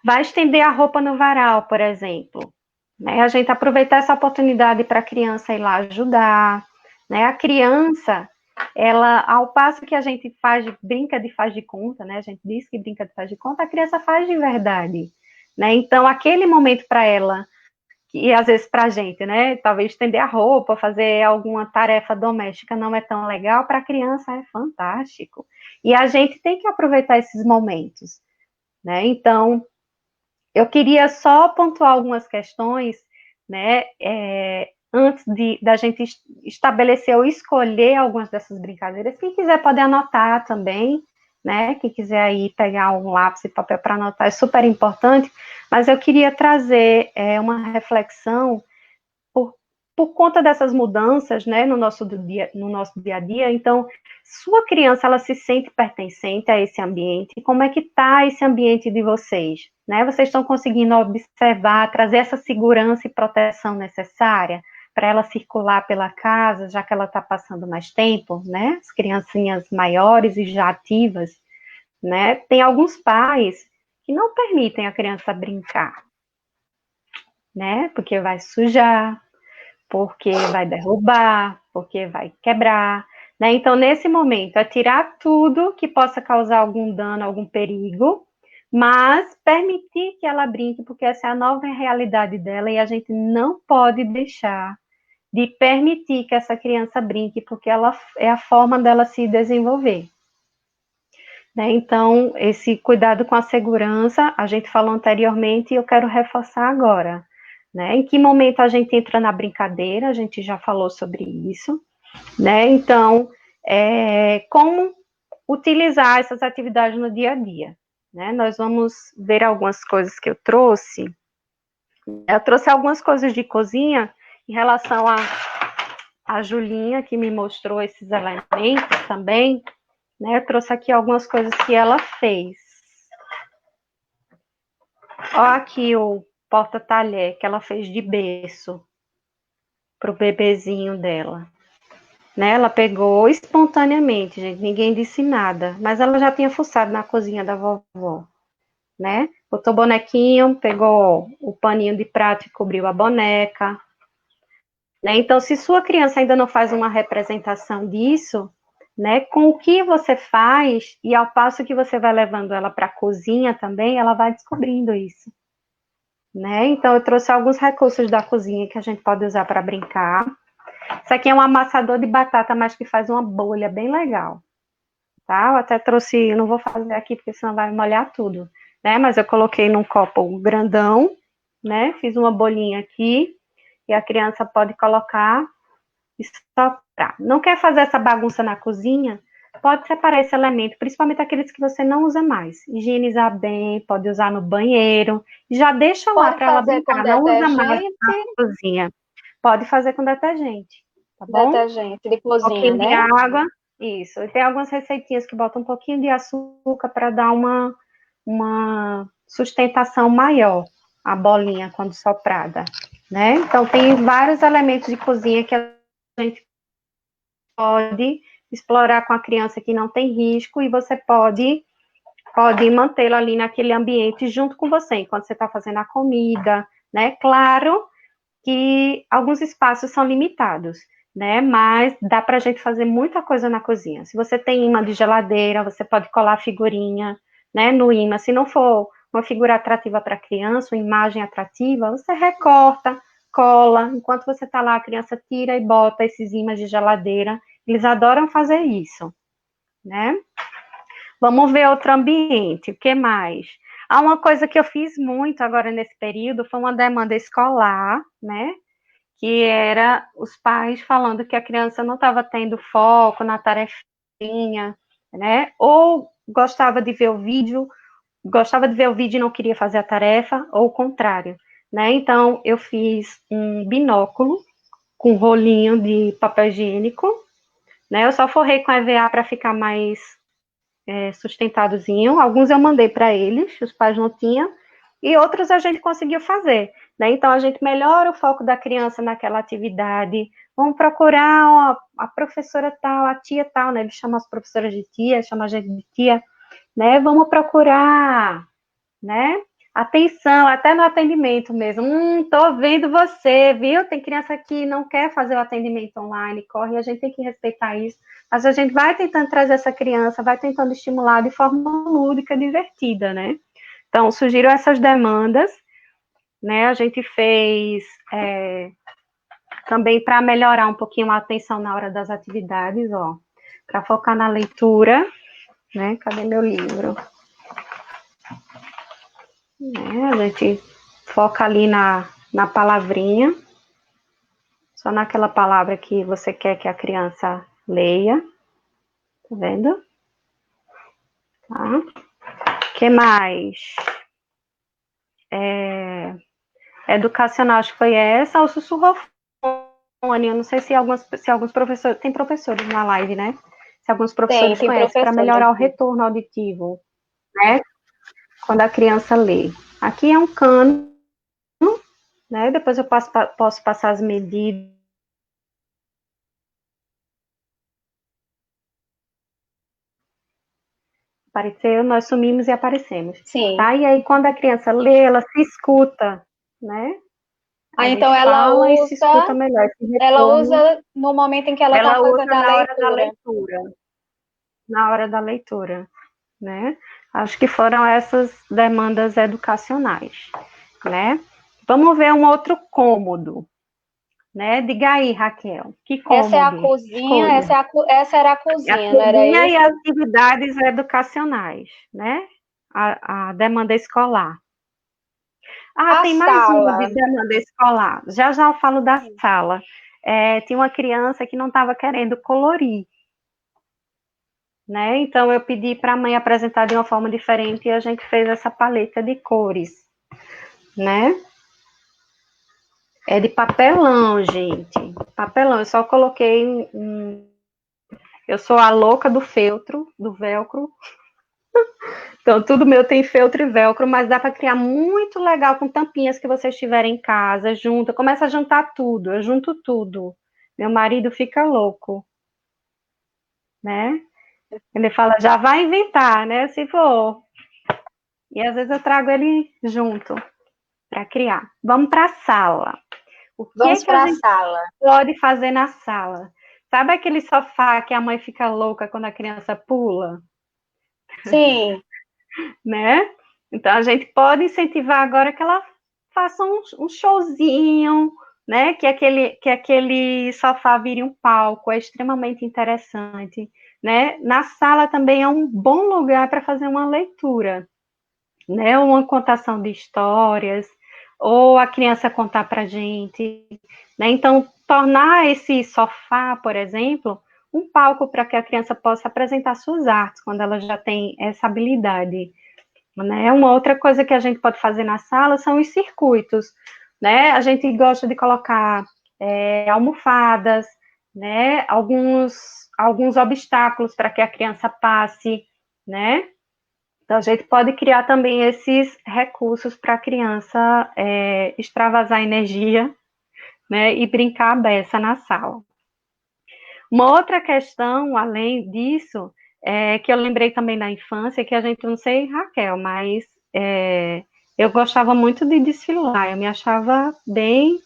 vai estender a roupa no varal, por exemplo, né? A gente aproveitar essa oportunidade para a criança ir lá ajudar, né? A criança, ela, ao passo que a gente brinca de faz de conta, né? A gente diz que brinca de faz de conta, a criança faz de verdade, né? Então, aquele momento para ela, e às vezes para a gente, né? Talvez estender a roupa, fazer alguma tarefa doméstica não é tão legal, para a criança é fantástico. E a gente tem que aproveitar esses momentos, né? Então, eu queria só pontuar algumas questões, né, antes da gente estabelecer ou escolher algumas dessas brincadeiras. Quem quiser pode anotar também, né, quem quiser aí pegar um lápis e papel para anotar é super importante, mas eu queria trazer uma reflexão por conta dessas mudanças, né, no nosso dia a dia. Então, sua criança, ela se sente pertencente a esse ambiente? Como é que está esse ambiente de vocês? Né? Vocês estão conseguindo observar, trazer essa segurança e proteção necessária para ela circular pela casa, já que ela está passando mais tempo, né? As criancinhas maiores e já ativas, né? Tem alguns pais que não permitem a criança brincar, né? Porque vai sujar, porque vai derrubar, porque vai quebrar, né? Então, nesse momento, é tirar tudo que possa causar algum dano, algum perigo, mas permitir que ela brinque, porque essa é a nova realidade dela e a gente não pode deixar de permitir que essa criança brinque, porque ela é a forma dela se desenvolver. Né? Então, esse cuidado com a segurança, a gente falou anteriormente e eu quero reforçar agora. Né? Em que momento a gente entra na brincadeira, a gente já falou sobre isso, né? Então, como utilizar essas atividades no dia a dia, né? Nós vamos ver algumas coisas que eu trouxe. Eu trouxe algumas coisas de cozinha em relação a Julinha, que me mostrou esses elementos também, né? Eu trouxe aqui algumas coisas que ela fez. Ó, aqui o porta-talher que ela fez de berço para o bebezinho dela. Né? Ela pegou espontaneamente, gente, ninguém disse nada, mas ela já tinha fuçado na cozinha da vovó, né? Botou bonequinho, pegou o paninho de prato e cobriu a boneca, né? Então, se sua criança ainda não faz uma representação disso, né, com o que você faz, e ao passo que você vai levando ela para a cozinha também, ela vai descobrindo isso. Né? Então, eu trouxe alguns recursos da cozinha que a gente pode usar para brincar. Isso aqui é um amassador de batata, mas que faz uma bolha bem legal. Tá? Eu até trouxe, não vou fazer aqui, porque senão vai molhar tudo. Né? Mas eu coloquei num copo grandão, né? Fiz uma bolinha aqui, e a criança pode colocar e soprar. Não quer fazer essa bagunça na cozinha? Pode separar esse elemento, principalmente aqueles que você não usa mais. Higienizar bem, pode usar no banheiro. Já deixa lá para ela brincar, não usa mais na cozinha. Pode fazer com detergente, tá bom? Detergente de cozinha, um pouquinho de água, isso. E tem algumas receitinhas que botam um pouquinho de açúcar para dar uma sustentação maior à bolinha quando soprada, né? Então, tem vários elementos de cozinha que a gente pode explorar com a criança que não tem risco e você pode mantê-la ali naquele ambiente junto com você, enquanto você está fazendo a comida, né? Claro que alguns espaços são limitados, né? Mas dá para a gente fazer muita coisa na cozinha. Se você tem imã de geladeira, você pode colar figurinha, né? No imã. Se não for uma figura atrativa para a criança, uma imagem atrativa, você recorta, cola. Enquanto você está lá, a criança tira e bota esses imãs de geladeira. Eles adoram fazer isso, né? Vamos ver outro ambiente. O que mais? Há uma coisa que eu fiz muito agora nesse período, foi uma demanda escolar, né? Que era os pais falando que a criança não estava tendo foco na tarefinha, né? Ou gostava de ver o vídeo e não queria fazer a tarefa, ou o contrário, né? Então, eu fiz um binóculo com rolinho de papel higiênico, né? Eu só forrei com EVA para ficar mais sustentadozinho. Alguns eu mandei para eles, os pais não tinham, e outros a gente conseguiu fazer, né? Então, a gente melhora o foco da criança naquela atividade. Vamos procurar a professora tal, a tia tal, né? Eles chamam as professoras de tia, chamam a gente de tia, né? Vamos procurar, né? Atenção, até no atendimento mesmo. Tô vendo você, viu? Tem criança que não quer fazer o atendimento online, corre, a gente tem que respeitar isso. Mas a gente vai tentando trazer essa criança, vai tentando estimular de forma lúdica, divertida, né? Então, surgiram essas demandas, né? A gente fez também para melhorar um pouquinho a atenção na hora das atividades, ó, para focar na leitura, né? Cadê meu livro? A gente foca ali na palavrinha, só naquela palavra que você quer que a criança leia, tá vendo? Tá. Que mais? Educacional, acho que foi essa, o sussurrofone, eu não sei se alguns professores, tem professores na live, né? Se alguns professores tem conhecem, para melhorar o retorno auditivo, né? Quando a criança lê. Aqui é um cano, né? Depois eu posso passar as medidas. Apareceu, nós sumimos e aparecemos. Sim. Tá? E aí, quando a criança lê, ela se escuta, né? Então ela usa, e se escuta melhor. ela usa no momento em que ela está fazendo usa na a hora da leitura. Na hora da leitura, né? Acho que foram essas demandas educacionais, né? Vamos ver um outro cômodo, né? Diga aí, Raquel, que cômodo? Essa é a cozinha, essa era a cozinha, não era isso? E as atividades educacionais, né? A demanda escolar. Tem mais uma de demanda escolar. Já eu falo da sala. Tinha uma criança que não estava querendo colorir, né? Então eu pedi para a mãe apresentar de uma forma diferente e a gente fez essa paleta de cores, né? É de papelão, gente. Papelão. Eu só coloquei eu sou a louca do feltro, do velcro. Então, tudo meu tem feltro e velcro, mas dá para criar muito legal com tampinhas que vocês tiverem em casa, junta, começa a juntar tudo, eu junto tudo. Meu marido fica louco, né? Ele fala, já vai inventar, né? Se for. E às vezes eu trago ele junto para criar. Vamos para a sala. O que Vamos que a gente sala. pode fazer na sala? Sabe aquele sofá que a mãe fica louca quando a criança pula? Sim. Né? Então a gente pode incentivar agora que ela faça um showzinho, né? Que aquele sofá vire um palco, é extremamente interessante, né? Na sala também é um bom lugar para fazer uma leitura, né? Uma contação de histórias, ou a criança contar para a gente, né? Então, tornar esse sofá, por exemplo, um palco para que a criança possa apresentar suas artes, quando ela já tem essa habilidade, né? Uma outra coisa que a gente pode fazer na sala são os circuitos, né? A gente gosta de colocar almofadas, né? Alguns obstáculos para que a criança passe, né? Então, a gente pode criar também esses recursos para a criança extravasar energia, né? E brincar a beça na sala. Uma outra questão, além disso, que eu lembrei também da infância, que a gente, não sei, Raquel, mas eu gostava muito de desfilar, eu me achava bem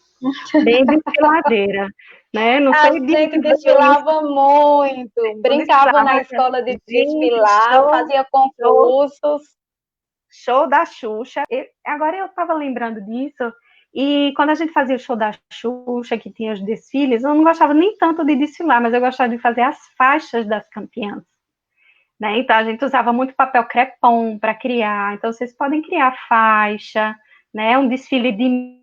desfiladeira, né? Não A sei gente desfilava muito, brincava na escola de desfilar, fazia concursos. Show da Xuxa. Agora eu estava lembrando disso, e quando a gente fazia o show da Xuxa, que tinha os desfiles, eu não gostava nem tanto de desfilar, mas eu gostava de fazer as faixas das campeãs. Né? Então, a gente usava muito papel crepom para criar. Então, vocês podem criar faixa, né? Um desfile de...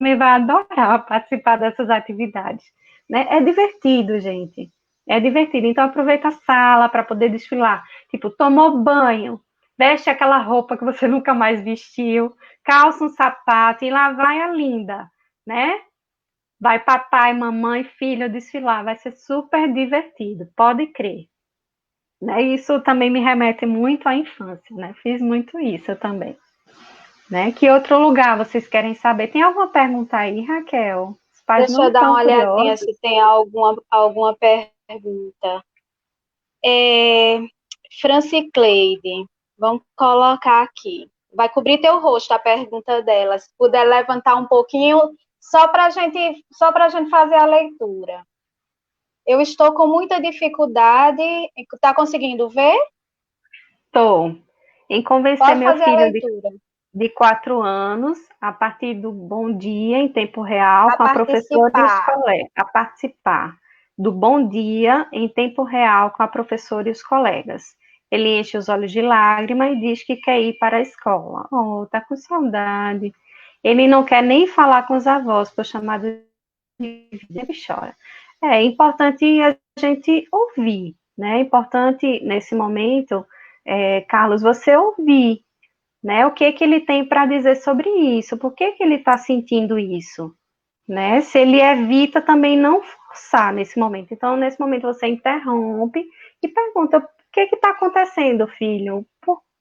Me vai adorar participar dessas atividades. Né? É divertido, gente. É divertido. Então, aproveita a sala para poder desfilar. Tipo, tomou banho, veste aquela roupa que você nunca mais vestiu, calça um sapato e lá vai a linda, né? Vai papai, mamãe, filho desfilar, vai ser super divertido, pode crer. Né? Isso também me remete muito à infância, né? Fiz muito isso também. Né? Que outro lugar vocês querem saber? Tem alguma pergunta aí, Raquel? Os pais Deixa não eu dar estão uma olhadinha curiosos? se tem alguma pergunta. Franci Cleide, vamos colocar aqui. Vai cobrir teu rosto a pergunta dela. Se puder levantar um pouquinho, só para gente fazer a leitura. Eu estou com muita dificuldade. Está conseguindo ver? Estou. Em convencer Pode meu fazer a filho leitura. de 4 anos, a partir do Bom Dia em tempo real, A com a professora e os participar. colegas, a participar do Bom Dia em tempo real com a professora e os colegas. Ele enche os olhos de lágrima e diz que quer ir para a escola. Oh, tá com saudade. Ele não quer nem falar com os avós, por chamado de vida, ele chora. É importante a gente ouvir, né? É importante, nesse momento, Carlos, você ouvir, né? O que que ele tem para dizer sobre isso? Por que que ele está sentindo isso? Né? Se ele evita, também não forçar nesse momento. Então, nesse momento, você interrompe e pergunta: o que está acontecendo, filho?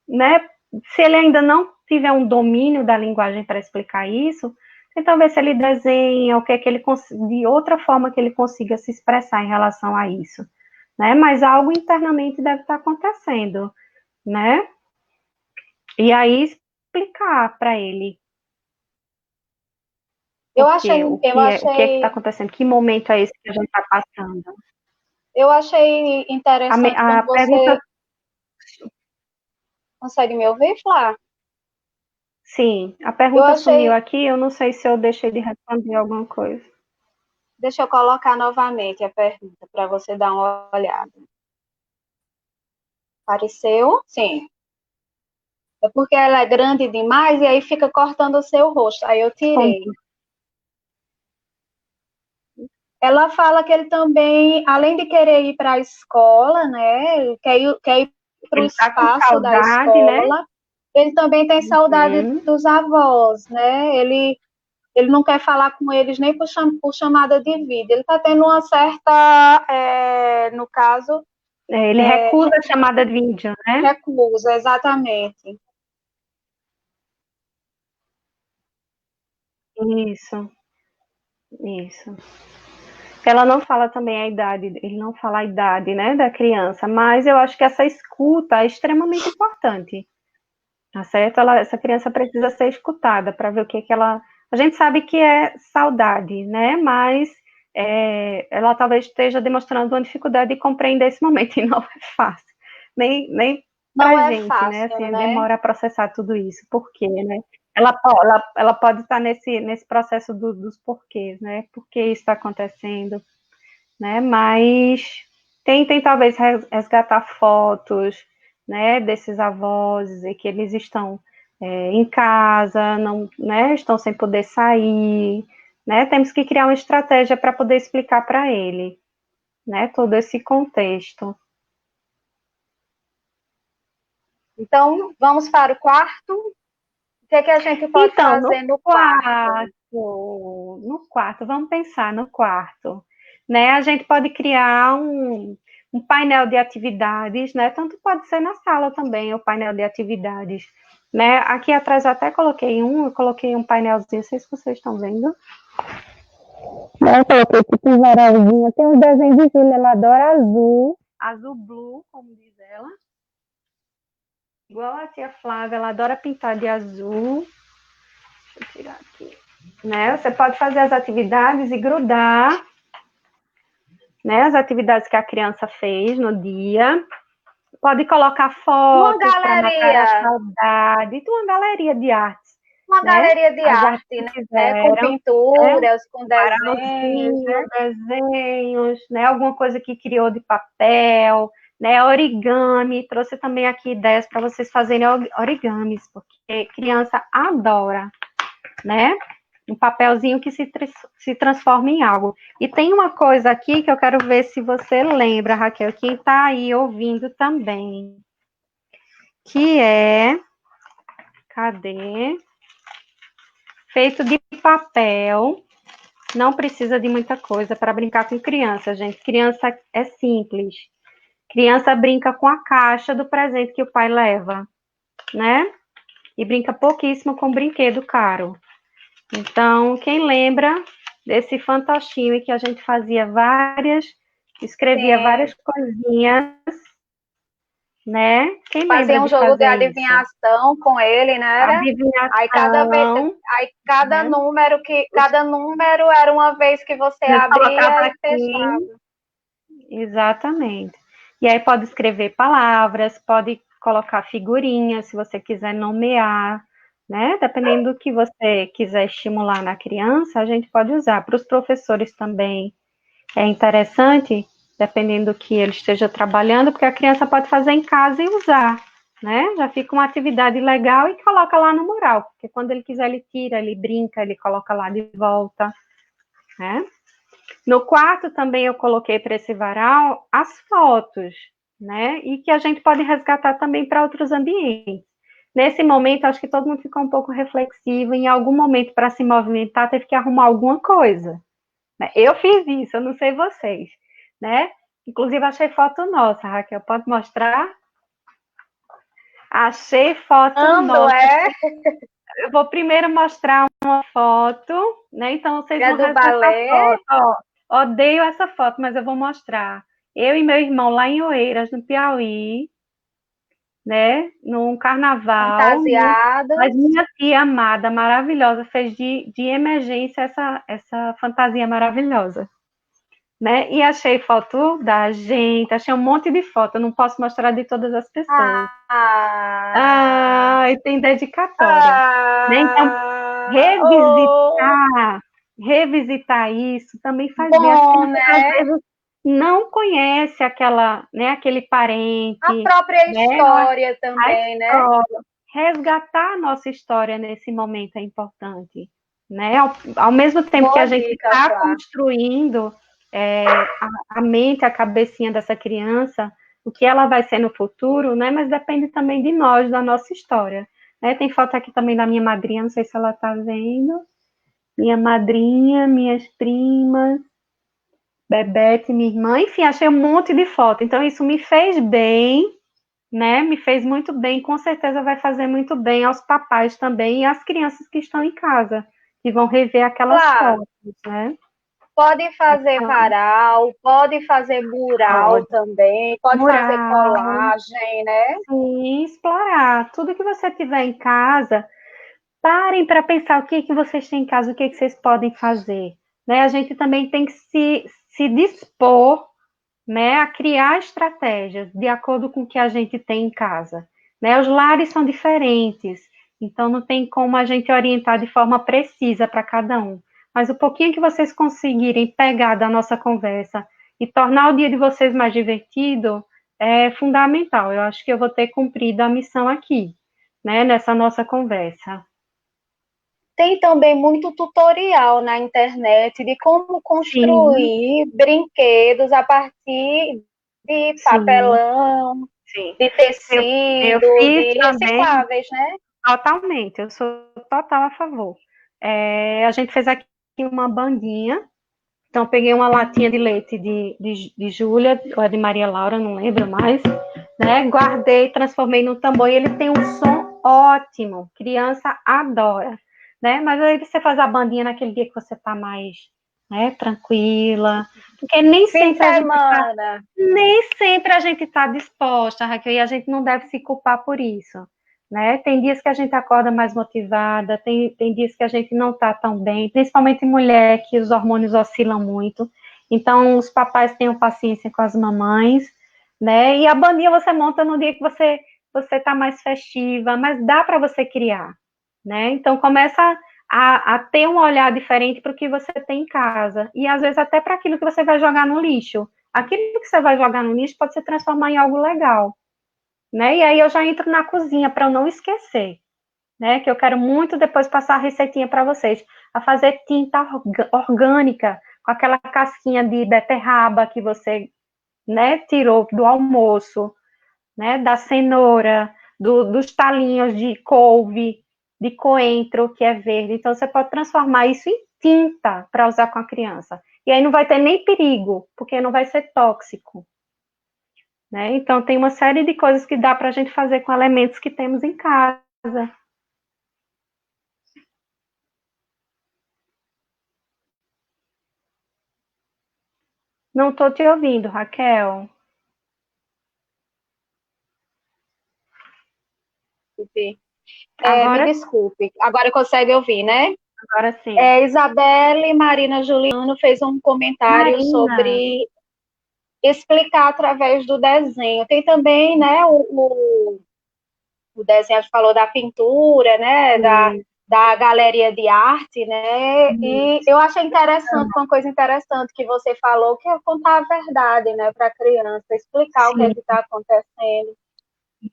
Né? Se ele ainda não tiver um domínio da linguagem para explicar isso, então ver se ele desenha, o que é que ele de outra forma que ele consiga se expressar em relação a isso. Né? Mas algo internamente deve estar acontecendo, né? E aí explicar para ele Eu porque achei, eu o que é que está achei, acontecendo, que momento é esse que a gente está passando. eu achei interessante A quando pergunta, você consegue me ouvir, Flá? sim, a Eu pergunta sumiu achei, aqui, eu não sei se eu deixei de responder alguma coisa. deixa eu colocar novamente a pergunta para você dar uma olhada. Apareceu? Sim. É porque ela é grande demais e aí fica cortando o seu rosto. Aí eu tirei. Ela fala que ele também, além de querer ir para a escola, né, ele quer ir para o Ele está com espaço da saudade, né? escola, ele também tem saudade Uhum. dos avós, né? Ele não quer falar com eles nem por chamada de vídeo. Ele está tendo uma certa, no caso, Ele recusa a chamada de vídeo, né? recusa, exatamente. Isso, isso. Ela não fala também a idade, ele não fala a idade, né, da criança, mas eu acho que essa escuta é extremamente importante. Tá certo? Essa criança precisa ser escutada para ver o que ela. A gente sabe que é saudade, né? Mas ela talvez esteja demonstrando uma dificuldade de compreender esse momento, e não é fácil. Nem para Não a é gente, né? fácil, Assim, né? demora a processar tudo isso. Por quê, né? Ela pode estar nesse processo dos porquês, né? Por que isso está acontecendo, né? Mas tentem talvez resgatar fotos, né, desses avós, dizer que eles estão em casa, não, né, estão sem poder sair, né? Temos que criar uma estratégia para poder explicar para ele, né, todo esse contexto. Então, vamos para o quarto. O que é que a gente pode Então, fazer no quarto? no quarto, vamos pensar no quarto, né? A gente pode criar um painel de atividades, né? Tanto pode ser na sala também, o painel de atividades, né? Aqui atrás eu até eu coloquei um painelzinho, não sei se vocês estão vendo. Eu coloquei tipo um varalzinho, tem um desenho de Júlia, ela adora azul blue, como diz ela. Igual a tia Flávia, ela adora pintar de azul. Deixa eu tirar aqui. Né? Você pode fazer as atividades e grudar, né? As atividades que a criança fez no dia. Pode colocar Uma fotos para matar a galeria, saudade. Uma galeria de artes, uma né? galeria de As artes arte, que né? Com fizeram, né? pinturas, com desenhos, Varalzinho, né? desenhos, né? Alguma coisa que criou de papel, né? Origami. Trouxe também aqui ideias para vocês fazerem origamis, porque criança adora, né? Um papelzinho que se transforma em algo. E tem uma coisa aqui que eu quero ver se você lembra, Raquel, quem está aí ouvindo também, que é, cadê? Feito de papel, Não precisa de muita coisa para brincar com criança, gente. Criança é simples. Criança brinca com a caixa do presente que o pai leva, né? E brinca pouquíssimo com brinquedo caro. Então, quem lembra desse fantochinho que a gente fazia escrevia várias coisinhas, né? Quem Fazia lembra um de jogo de fazer isso? adivinhação com ele, né? Aí cada vez, Adivinhação, cada né? cada número era uma vez que você Eu colocava abria e aqui, fechava. exatamente. E aí pode escrever palavras, pode colocar figurinhas, se você quiser nomear, né? Dependendo do que você quiser estimular na criança, a gente pode usar. Para os professores também é interessante, dependendo do que ele esteja trabalhando, porque a criança pode fazer em casa e usar, né? Já fica uma atividade legal e coloca lá no mural, porque quando ele quiser, ele tira, ele brinca, ele coloca lá de volta, né? No quarto também eu coloquei para esse varal as fotos, né? E que a gente pode resgatar também para outros ambientes. Nesse momento, acho que todo mundo ficou um pouco reflexivo. Em algum momento, para se movimentar, teve que arrumar alguma coisa. Né? Eu fiz isso, eu não sei vocês, né? Inclusive, achei foto nossa, Raquel. Pode mostrar? Achei foto Quando nossa. é? Eu vou primeiro mostrar uma foto, né? Então, vocês É vão do resgatar a balé? foto. Ó, odeio essa foto, mas eu vou mostrar. Eu e meu irmão lá em Oeiras, no Piauí, né? Num carnaval. Mas Fantasiados. minha tia amada, maravilhosa, fez de emergência essa fantasia maravilhosa. Né? E achei foto da gente, achei um monte de foto, eu não posso mostrar de todas as pessoas. Ah, Ah, e tem dedicatória. Né? Então, oh, revisitar isso também faz bem. As bom, crianças às né? vezes não conhecem né, aquele A parente, própria né, história a também, né? escola. Resgatar a nossa história nesse momento é importante. Né? Ao mesmo tempo que Boa a gente dica, está Flá. construindo a mente, a cabecinha dessa criança, o que ela vai ser no futuro, né? Mas depende também de nós, da nossa história. Né? Tem foto aqui também da minha madrinha, não sei se ela está vendo. Minha madrinha, minhas primas, Bebete, minha irmã, enfim, achei um monte de foto. Então, isso me fez bem, né? Me fez muito bem, com certeza vai fazer muito bem aos papais também e às crianças que estão em casa, que vão rever aquelas Flá, fotos, né? pode fazer Então, varal, pode fazer mural pode. também, pode fazer Mural, colagem, né? sim, explorar. Tudo que você tiver em casa, parem para pensar o que vocês têm em casa, o que vocês podem fazer. Né? A gente também tem que se dispor, né, a criar estratégias de acordo com o que a gente tem em casa. Né? Os lares são diferentes, então não tem como a gente orientar de forma precisa para cada um. Mas o pouquinho que vocês conseguirem pegar da nossa conversa e tornar o dia de vocês mais divertido é fundamental. Eu acho que eu vou ter cumprido a missão aqui, né, nessa nossa conversa. Tem também muito tutorial na internet de como Sim, construir brinquedos a partir de sim, papelão, sim. de Eu tecido, fiz de também. recicláveis, né? Totalmente, eu sou total a favor. A gente fez aqui uma bandinha, então eu peguei uma latinha de leite de Júlia, ou é de Maria Laura, não lembro mais, né? Guardei, transformei no tambor e ele tem um som ótimo, criança adora, né? Mas aí você faz a bandinha naquele dia que você tá mais, né, tranquila, porque Fim de semana. nem sempre a gente está disposta, Raquel, e a gente não deve se culpar por isso, né? Tem dias que a gente acorda mais motivada, tem dias que a gente não está tão bem, principalmente mulher, que os hormônios oscilam muito. Então, os papais tenham paciência com as mamães, né? E a bandinha você monta no dia que você está mais festiva, mas dá para você criar, né? Então, começa a ter um olhar diferente para o que você tem em casa, e às vezes até para aquilo que você vai jogar no lixo. Aquilo que você vai jogar no lixo pode se transformar em algo legal, né? E aí eu já entro na cozinha para eu não esquecer, né? Que eu quero muito depois passar a receitinha para vocês, a fazer tinta orgânica com aquela casquinha de beterraba que você, né, tirou do almoço, né? Da cenoura, dos talinhos de couve, de coentro que é verde. Então você pode transformar isso em tinta para usar com a criança. E aí não vai ter nem perigo, porque não vai ser tóxico. Né? Então, tem uma série de coisas que dá para a gente fazer com elementos que temos em casa. Não estou te ouvindo, Raquel. Me desculpe, agora consegue ouvir, né? Agora sim. Isabelle Marina Juliano fez um comentário sobre explicar através do desenho. Tem também, né, o desenho, a gente falou da pintura, né, da galeria de arte, né, e eu achei interessante, uma coisa interessante que você falou, que é contar a verdade, né, para a criança, explicar o que é que está acontecendo.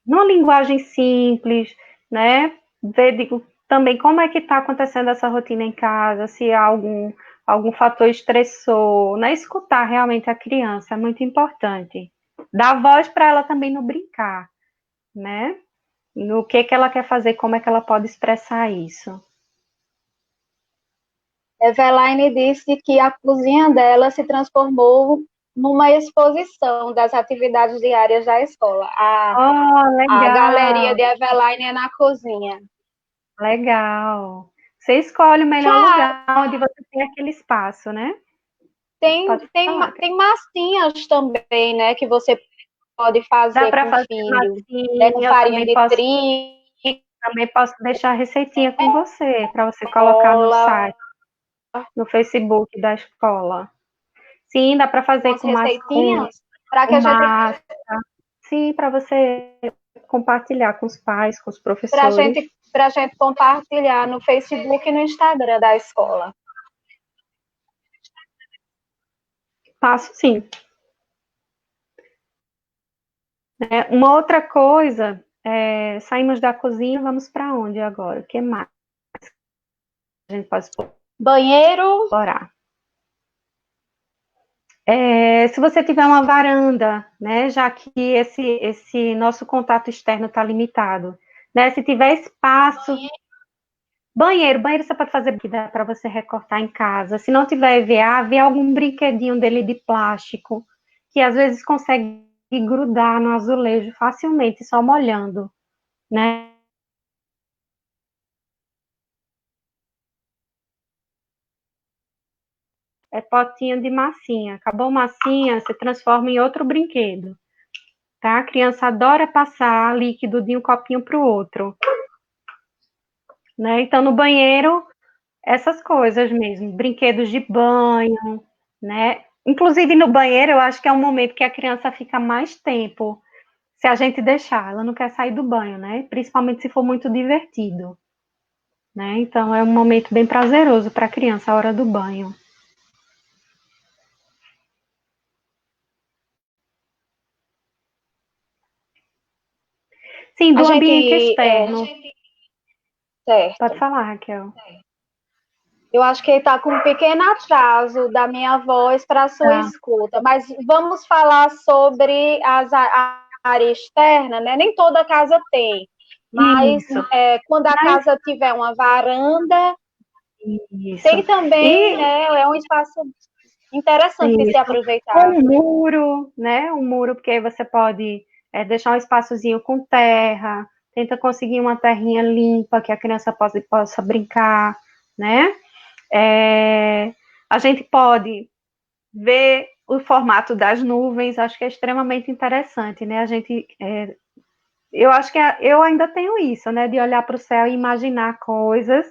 Numa linguagem simples, né, ver também como é que está acontecendo essa rotina em casa, se há algum fator estressor, né, escutar realmente a criança é muito importante. Dar voz para ela também no brincar, né, no que ela quer fazer, como é que ela pode expressar isso. Evelaine disse que a cozinha dela se transformou numa exposição das atividades diárias da escola. A galeria de Evelaine é na cozinha. Legal. Você escolhe o melhor lugar onde você tem aquele espaço, né? Tem massinhas também, né, que você pode fazer com o filho. Né, com farinha de trigo. Também posso deixar a receitinha com você, para você colocar no site, no Facebook da escola. Sim, dá para fazer com receitinhas para que massa. Sim, para você compartilhar com os pais, com os professores. Para a gente compartilhar no Facebook e no Instagram da escola. Passo sim. Uma outra coisa, saímos da cozinha, vamos para onde agora? O que mais? A gente pode banheiro. Explorar. Se você tiver uma varanda, né, já que esse nosso contato externo está limitado, né, se tiver espaço, banheiro você pode fazer para você recortar em casa. Se não tiver EVA, vê algum brinquedinho dele de plástico, que às vezes consegue grudar no azulejo facilmente, só molhando, né? É potinho de massinha. Acabou massinha, você transforma em outro brinquedo. Tá? A criança adora passar líquido de um copinho para o outro. Né? Então, no banheiro, essas coisas mesmo. Brinquedos de banho, né? Inclusive, no banheiro, eu acho que é um momento que a criança fica mais tempo, se a gente deixar. Ela não quer sair do banho, né? Principalmente se for muito divertido. Né? Então, é um momento bem prazeroso para a criança, a hora do banho. Sim, do ambiente externo. Certo. Pode falar, Raquel. Eu acho que está com um pequeno atraso da minha voz para a sua escuta, mas vamos falar sobre a área externa, né? Nem toda casa tem, mas quando a casa tiver uma varanda, tem também, né? É um espaço interessante de se aproveitar. Um muro, né? Um muro, porque aí você pode deixar um espaçozinho com terra, tenta conseguir uma terrinha limpa que a criança possa brincar, né? A gente pode ver o formato das nuvens, acho que é extremamente interessante, né? Eu acho que eu ainda tenho isso, né? De olhar para o céu e imaginar coisas,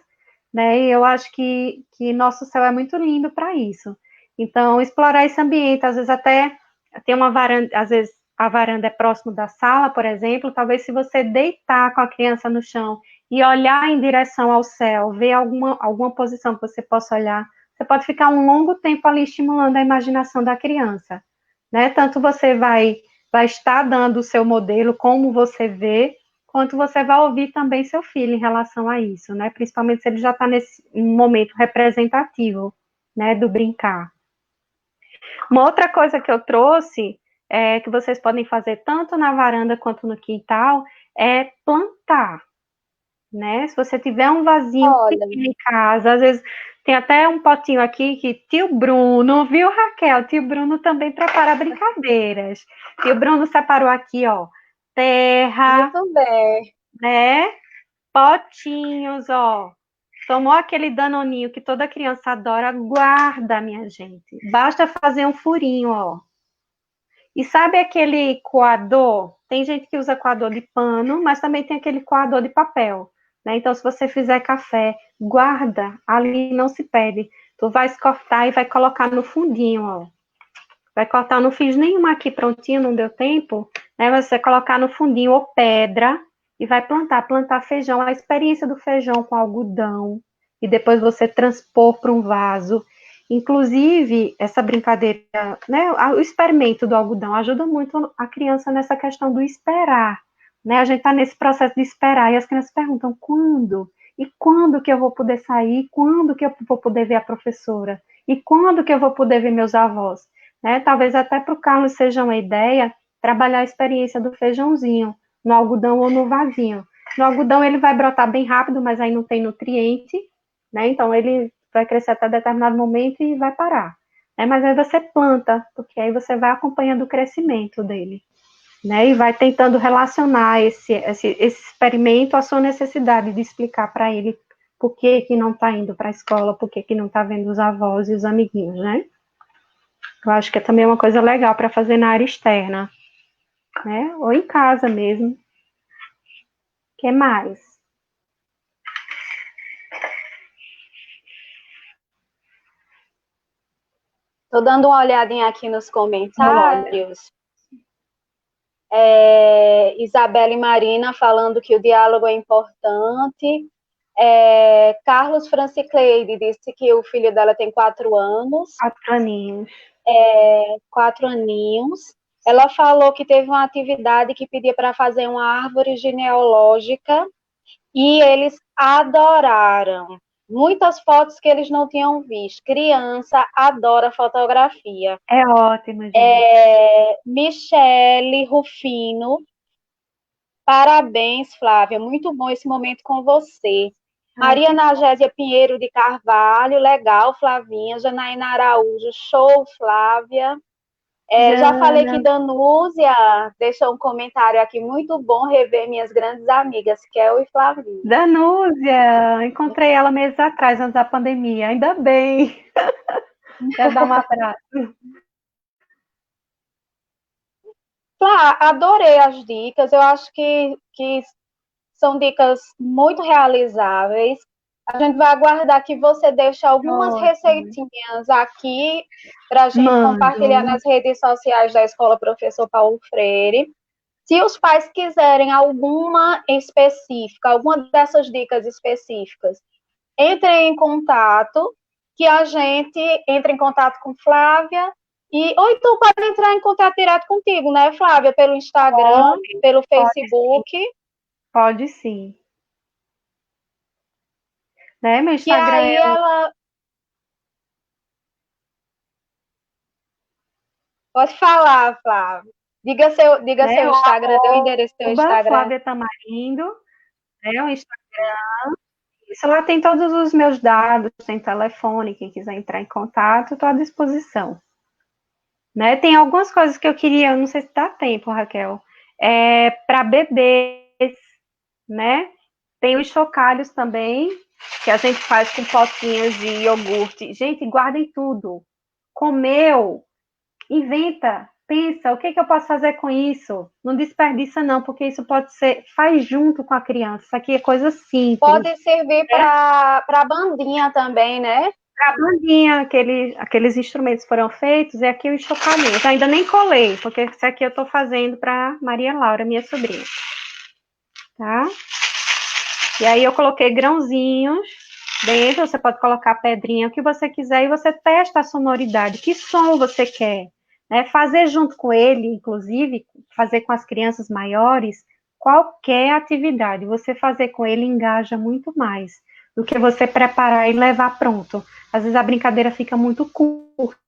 né? E eu acho que nosso céu é muito lindo para isso. Então, explorar esse ambiente, às vezes até tem uma varanda, às vezes a varanda é próximo da sala, por exemplo, talvez se você deitar com a criança no chão e olhar em direção ao céu, ver alguma posição que você possa olhar, você pode ficar um longo tempo ali estimulando a imaginação da criança, né? Tanto você vai estar dando o seu modelo, como você vê, quanto você vai ouvir também seu filho em relação a isso, né? Principalmente se ele já está nesse momento representativo, né, do brincar. Uma outra coisa que eu trouxe, que vocês podem fazer tanto na varanda quanto no quintal, é plantar, né? Se você tiver um vasinho Olha, pequeno em casa, às vezes tem até um potinho aqui que tio Bruno, viu, Raquel? Tio Bruno também prepara brincadeiras. Tio Bruno separou aqui, ó, terra, muito bem. né? Potinhos, ó. Tomou aquele danoninho que toda criança adora, guarda, minha gente. Basta fazer um furinho, ó. E sabe aquele coador? Tem gente que usa coador de pano, mas também tem aquele coador de papel, né? Então, se você fizer café, guarda, ali não se perde. Tu vai cortar e vai colocar no fundinho, ó. Vai cortar, não fiz nenhuma aqui prontinho, não deu tempo, né? Você colocar no fundinho ou pedra e vai plantar feijão. A experiência do feijão com algodão e depois você transpor para um vaso. Inclusive, essa brincadeira, né? O experimento do algodão ajuda muito a criança nessa questão do esperar, né? A gente está nesse processo de esperar e as crianças perguntam quando? E quando que eu vou poder sair? Quando que eu vou poder ver a professora? E quando que eu vou poder ver meus avós? Né? Talvez até para o Carlos seja uma ideia trabalhar a experiência do feijãozinho no algodão ou no vasinho. No algodão ele vai brotar bem rápido, mas aí não tem nutriente, né? Então ele vai crescer até determinado momento e vai parar. Né? Mas aí você planta, porque aí você vai acompanhando o crescimento dele, né? E vai tentando relacionar esse experimento à sua necessidade de explicar para ele por que não está indo para a escola, por que não está vendo os avós e os amiguinhos, né? Eu acho que é também uma coisa legal para fazer na área externa, né? Ou em casa mesmo. O que mais? Estou dando uma olhadinha aqui nos Olha. comentários. Isabela e Marina falando que o diálogo é importante. Carlos Francicleide disse que o filho dela tem 4 anos. 4 aninhos. 4 aninhos. Ela falou que teve uma atividade que pedia para fazer uma árvore genealógica e eles adoraram. Muitas fotos que eles não tinham visto. Criança adora fotografia. É ótimo, gente. Michele Rufino. Parabéns, Flávia. Muito bom esse momento com você. Maria Nagésia Pinheiro de Carvalho. Legal, Flavinha. Janaína Araújo. Show, Flávia. Já falei que Danúzia deixou um comentário aqui. Muito bom rever minhas grandes amigas, Kel e Flavinha. Danúzia, encontrei ela meses atrás, antes da pandemia. Ainda bem. Quero dar um abraço. Adorei as dicas. Eu acho que são dicas muito realizáveis. A gente vai aguardar que você deixe algumas receitinhas aqui para a gente compartilhar nas redes sociais da Escola Professor Paulo Freire. Se os pais quiserem alguma específica, alguma dessas dicas específicas, entrem em contato, que a gente entre em contato com Flávia, ou então pode entrar em contato direto contigo, né, Flávia? Pelo Instagram, pelo Facebook. Pode sim. Né, meu Instagram e aí ela... Pode falar, Flávia. Diga seu Instagram, teu endereço, teu Instagram. Flávia Tamarindo, né, o Instagram. Isso lá tem todos os meus dados, tem telefone, quem quiser entrar em contato, estou à disposição. Né? Tem algumas coisas que eu queria, não sei se dá tempo, Raquel, para bebês, né? Tem os chocalhos também, que a gente faz com potinhos de iogurte. Gente, guardem tudo. Comeu, inventa, pensa, o que eu posso fazer com isso? Não desperdiça não, porque isso pode ser, faz junto com a criança, isso aqui é coisa simples. Pode servir para bandinha também, né? Para bandinha, aqueles instrumentos foram feitos, e aqui os chocalhinhos. Ainda nem colei, porque esse aqui eu estou fazendo para Maria Laura, minha sobrinha. Tá? E aí eu coloquei grãozinhos dentro, você pode colocar pedrinha, o que você quiser, e você testa a sonoridade, que som você quer. Né? Fazer junto com ele, inclusive, fazer com as crianças maiores, qualquer atividade, você fazer com ele engaja muito mais do que você preparar e levar pronto. Às vezes a brincadeira fica muito curta.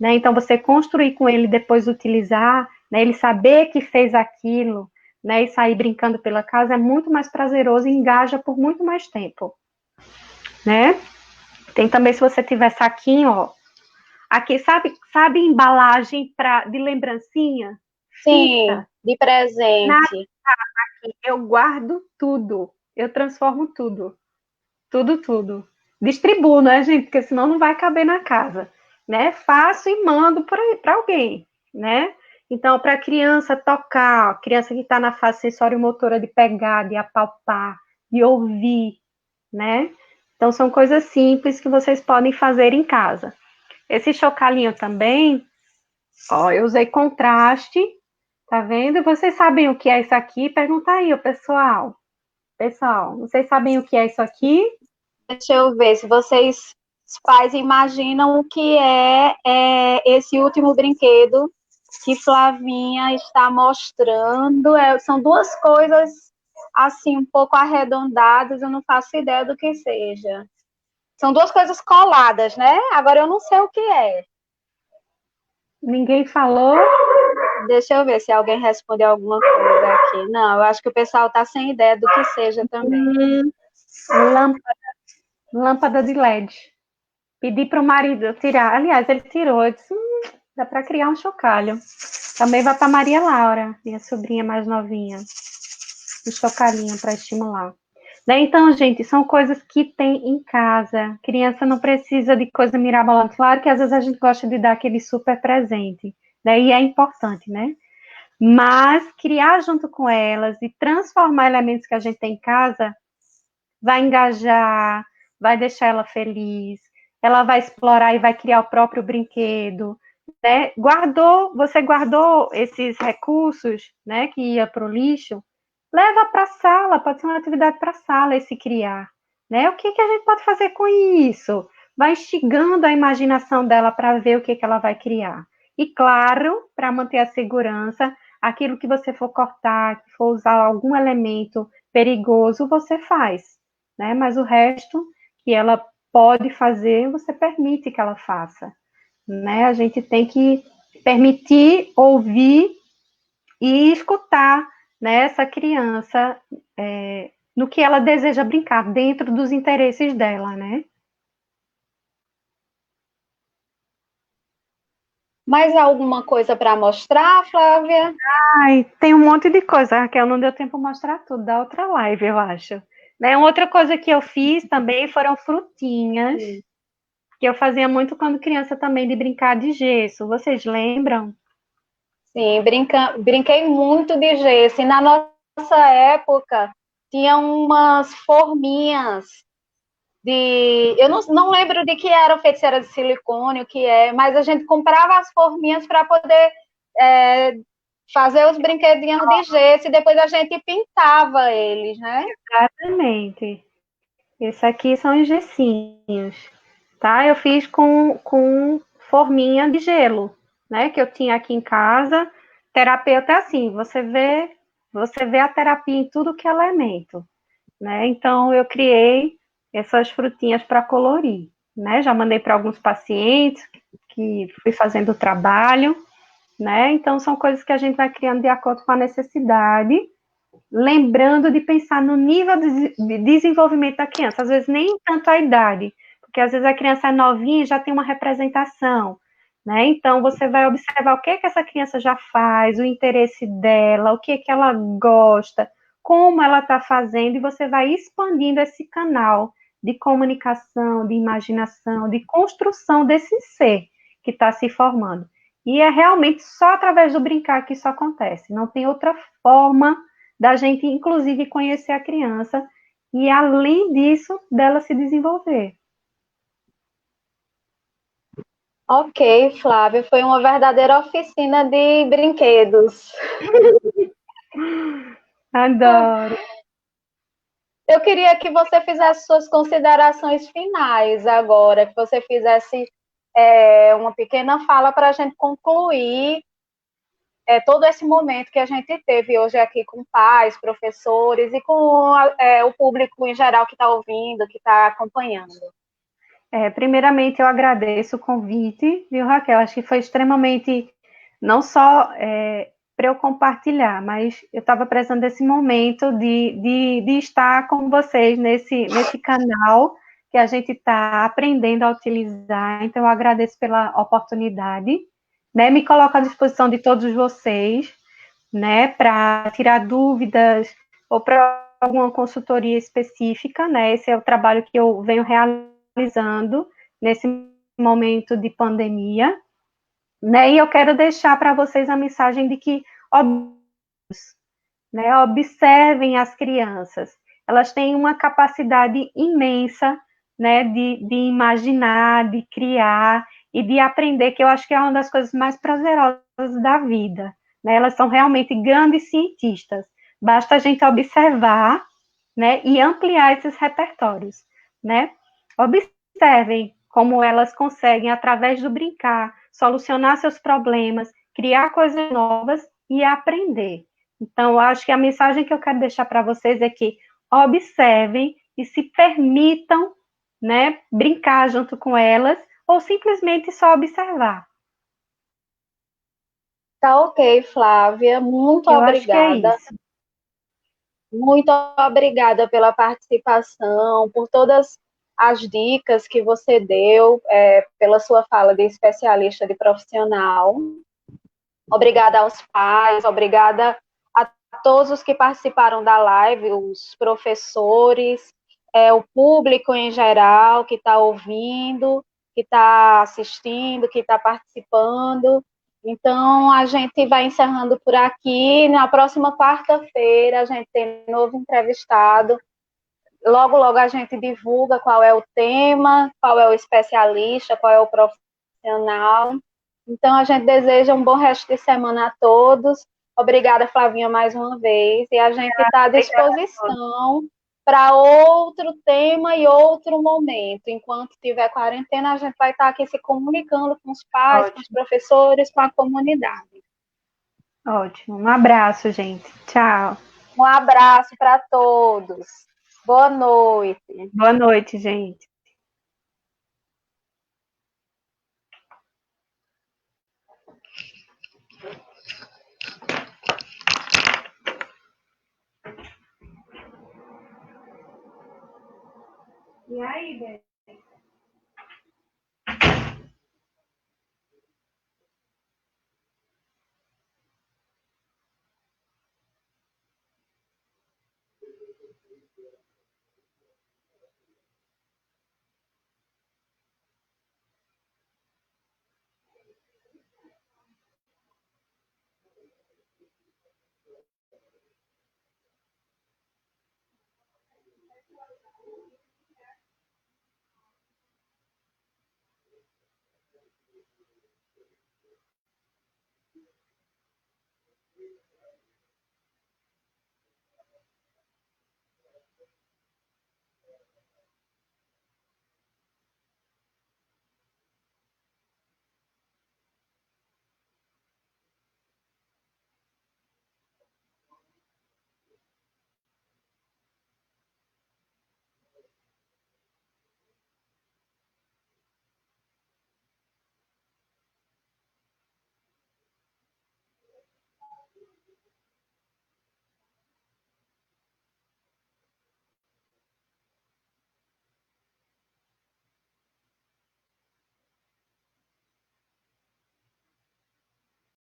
Né? Então, você construir com ele, depois utilizar, né? Ele saber que fez aquilo, né, e sair brincando pela casa é muito mais prazeroso e engaja por muito mais tempo, né? Tem também, se você tiver saquinho, ó, aqui, sabe embalagem de lembrancinha? Sim, Fita. de presente. Eu guardo tudo, eu transformo tudo, tudo, tudo. Distribuo, né, gente? Porque senão não vai caber na casa, né? Faço e mando para alguém, né? Então, para a criança tocar, criança que está na fase sensório-motora de pegar, de apalpar, de ouvir, né? Então, são coisas simples que vocês podem fazer em casa. Esse chocalhinho também, ó, eu usei contraste, tá vendo? Vocês sabem o que é isso aqui? Pergunta aí, o pessoal. Pessoal, vocês sabem o que é isso aqui? Deixa eu ver se vocês, os pais, imaginam o que é esse último brinquedo que Flavinha está mostrando. São duas coisas, assim, um pouco arredondadas, eu não faço ideia do que seja. São duas coisas coladas, né? Agora eu não sei o que é. Ninguém falou? Deixa eu ver se alguém respondeu alguma coisa aqui. Não, eu acho que o pessoal está sem ideia do que seja também. Lâmpada de LED. Pedi para o marido tirar. Aliás, ele tirou. Eu disse, dá para criar um chocalho. Também vai para Maria Laura, minha sobrinha mais novinha. Um chocalhinho para estimular. Né? Então, gente, são coisas que tem em casa. Criança não precisa de coisa mirabolante. Claro que às vezes a gente gosta de dar aquele super presente. Né? E é importante, né? Mas criar junto com elas e transformar elementos que a gente tem em casa vai engajar, vai deixar ela feliz, ela vai explorar e vai criar o próprio brinquedo, né? Você guardou esses recursos, né, que ia para o lixo, leva para a sala, pode ser uma atividade para a sala esse criar, né? O que a gente pode fazer com isso? Vai instigando a imaginação dela para ver o que ela vai criar. E claro, para manter a segurança, aquilo que você for cortar, que for usar algum elemento perigoso, você faz, né? Mas o resto que ela pode fazer, você permite que ela faça, né? A gente tem que permitir ouvir e escutar, né, essa criança no que ela deseja brincar, dentro dos interesses dela, né? Mais alguma coisa para mostrar, Flávia? Ai, tem um monte de coisa, Raquel, não deu tempo de mostrar tudo, da outra live, eu acho. Né? Uma outra coisa que eu fiz também foram frutinhas, que eu fazia muito quando criança também, de brincar de gesso. Vocês lembram? Sim, brinquei muito de gesso. E na nossa época, tinha umas forminhas eu não lembro de que era, feiticeira de silicone, o que é, mas a gente comprava as forminhas para poder fazer os brinquedinhos de gesso e depois a gente pintava eles, né? Exatamente. Esse aqui são os gessinhos, tá? Eu fiz com forminha de gelo, né? Que eu tinha aqui em casa. Terapeuta é assim, você vê a terapia em tudo que é elemento, né? Então eu criei essas frutinhas para colorir, né? Já mandei para alguns pacientes que fui fazendo o trabalho, né? Então são coisas que a gente vai criando de acordo com a necessidade, lembrando de pensar no nível de desenvolvimento da criança, às vezes nem tanto a idade, porque às vezes a criança é novinha e já tem uma representação, né? Então você vai observar o que essa criança já faz, o interesse dela, o que ela gosta, como ela está fazendo, e você vai expandindo esse canal de comunicação, de imaginação, de construção desse ser que está se formando. E é realmente só através do brincar que isso acontece, não tem outra forma da gente, inclusive, conhecer a criança e, além disso, dela se desenvolver. Ok, Flávia, foi uma verdadeira oficina de brinquedos. Adoro. Eu queria que você fizesse suas considerações finais agora, que você fizesse uma pequena fala para a gente concluir todo esse momento que a gente teve hoje aqui com pais, professores e com o público em geral que está ouvindo, que está acompanhando. Primeiramente, eu agradeço o convite, viu, Raquel? Acho que foi extremamente, não só para eu compartilhar, mas eu estava precisando desse momento de estar com vocês nesse canal que a gente está aprendendo a utilizar, então eu agradeço pela oportunidade, né, me coloco à disposição de todos vocês, né, para tirar dúvidas ou para alguma consultoria específica, né, esse é o trabalho que eu venho realizando nesse momento de pandemia, né, e eu quero deixar para vocês a mensagem de que, né, observem as crianças, elas têm uma capacidade imensa, né, de imaginar, de criar e de aprender, que eu acho que é uma das coisas mais prazerosas da vida, né, elas são realmente grandes cientistas, basta a gente observar, né, e ampliar esses repertórios, né, observem como elas conseguem, através do brincar, solucionar seus problemas, criar coisas novas e aprender. Então, eu acho que a mensagem que eu quero deixar para vocês é que observem e se permitam, né, brincar junto com elas ou simplesmente só observar. Tá ok, Flávia, muito Eu acho que é obrigada. isso. Muito obrigada pela participação, por todas as dicas que você deu, pela sua fala de especialista, de profissional. Obrigada aos pais, obrigada a todos os que participaram da live, os professores, o público em geral que está ouvindo, que está assistindo, que está participando. Então, a gente vai encerrando por aqui. Na próxima quarta-feira, a gente tem um novo entrevistado. Logo, logo a gente divulga qual é o tema, qual é o especialista, qual é o profissional. Então, a gente deseja um bom resto de semana a todos. Obrigada, Flavinha, mais uma vez. E a gente está à disposição para outro tema e outro momento. Enquanto tiver quarentena, a gente vai estar aqui se comunicando com os pais, Ótimo. com os professores, com a comunidade. Ótimo. Um abraço, gente. Tchau. Um abraço para todos. Boa noite. Boa noite, gente. E aí, Beth?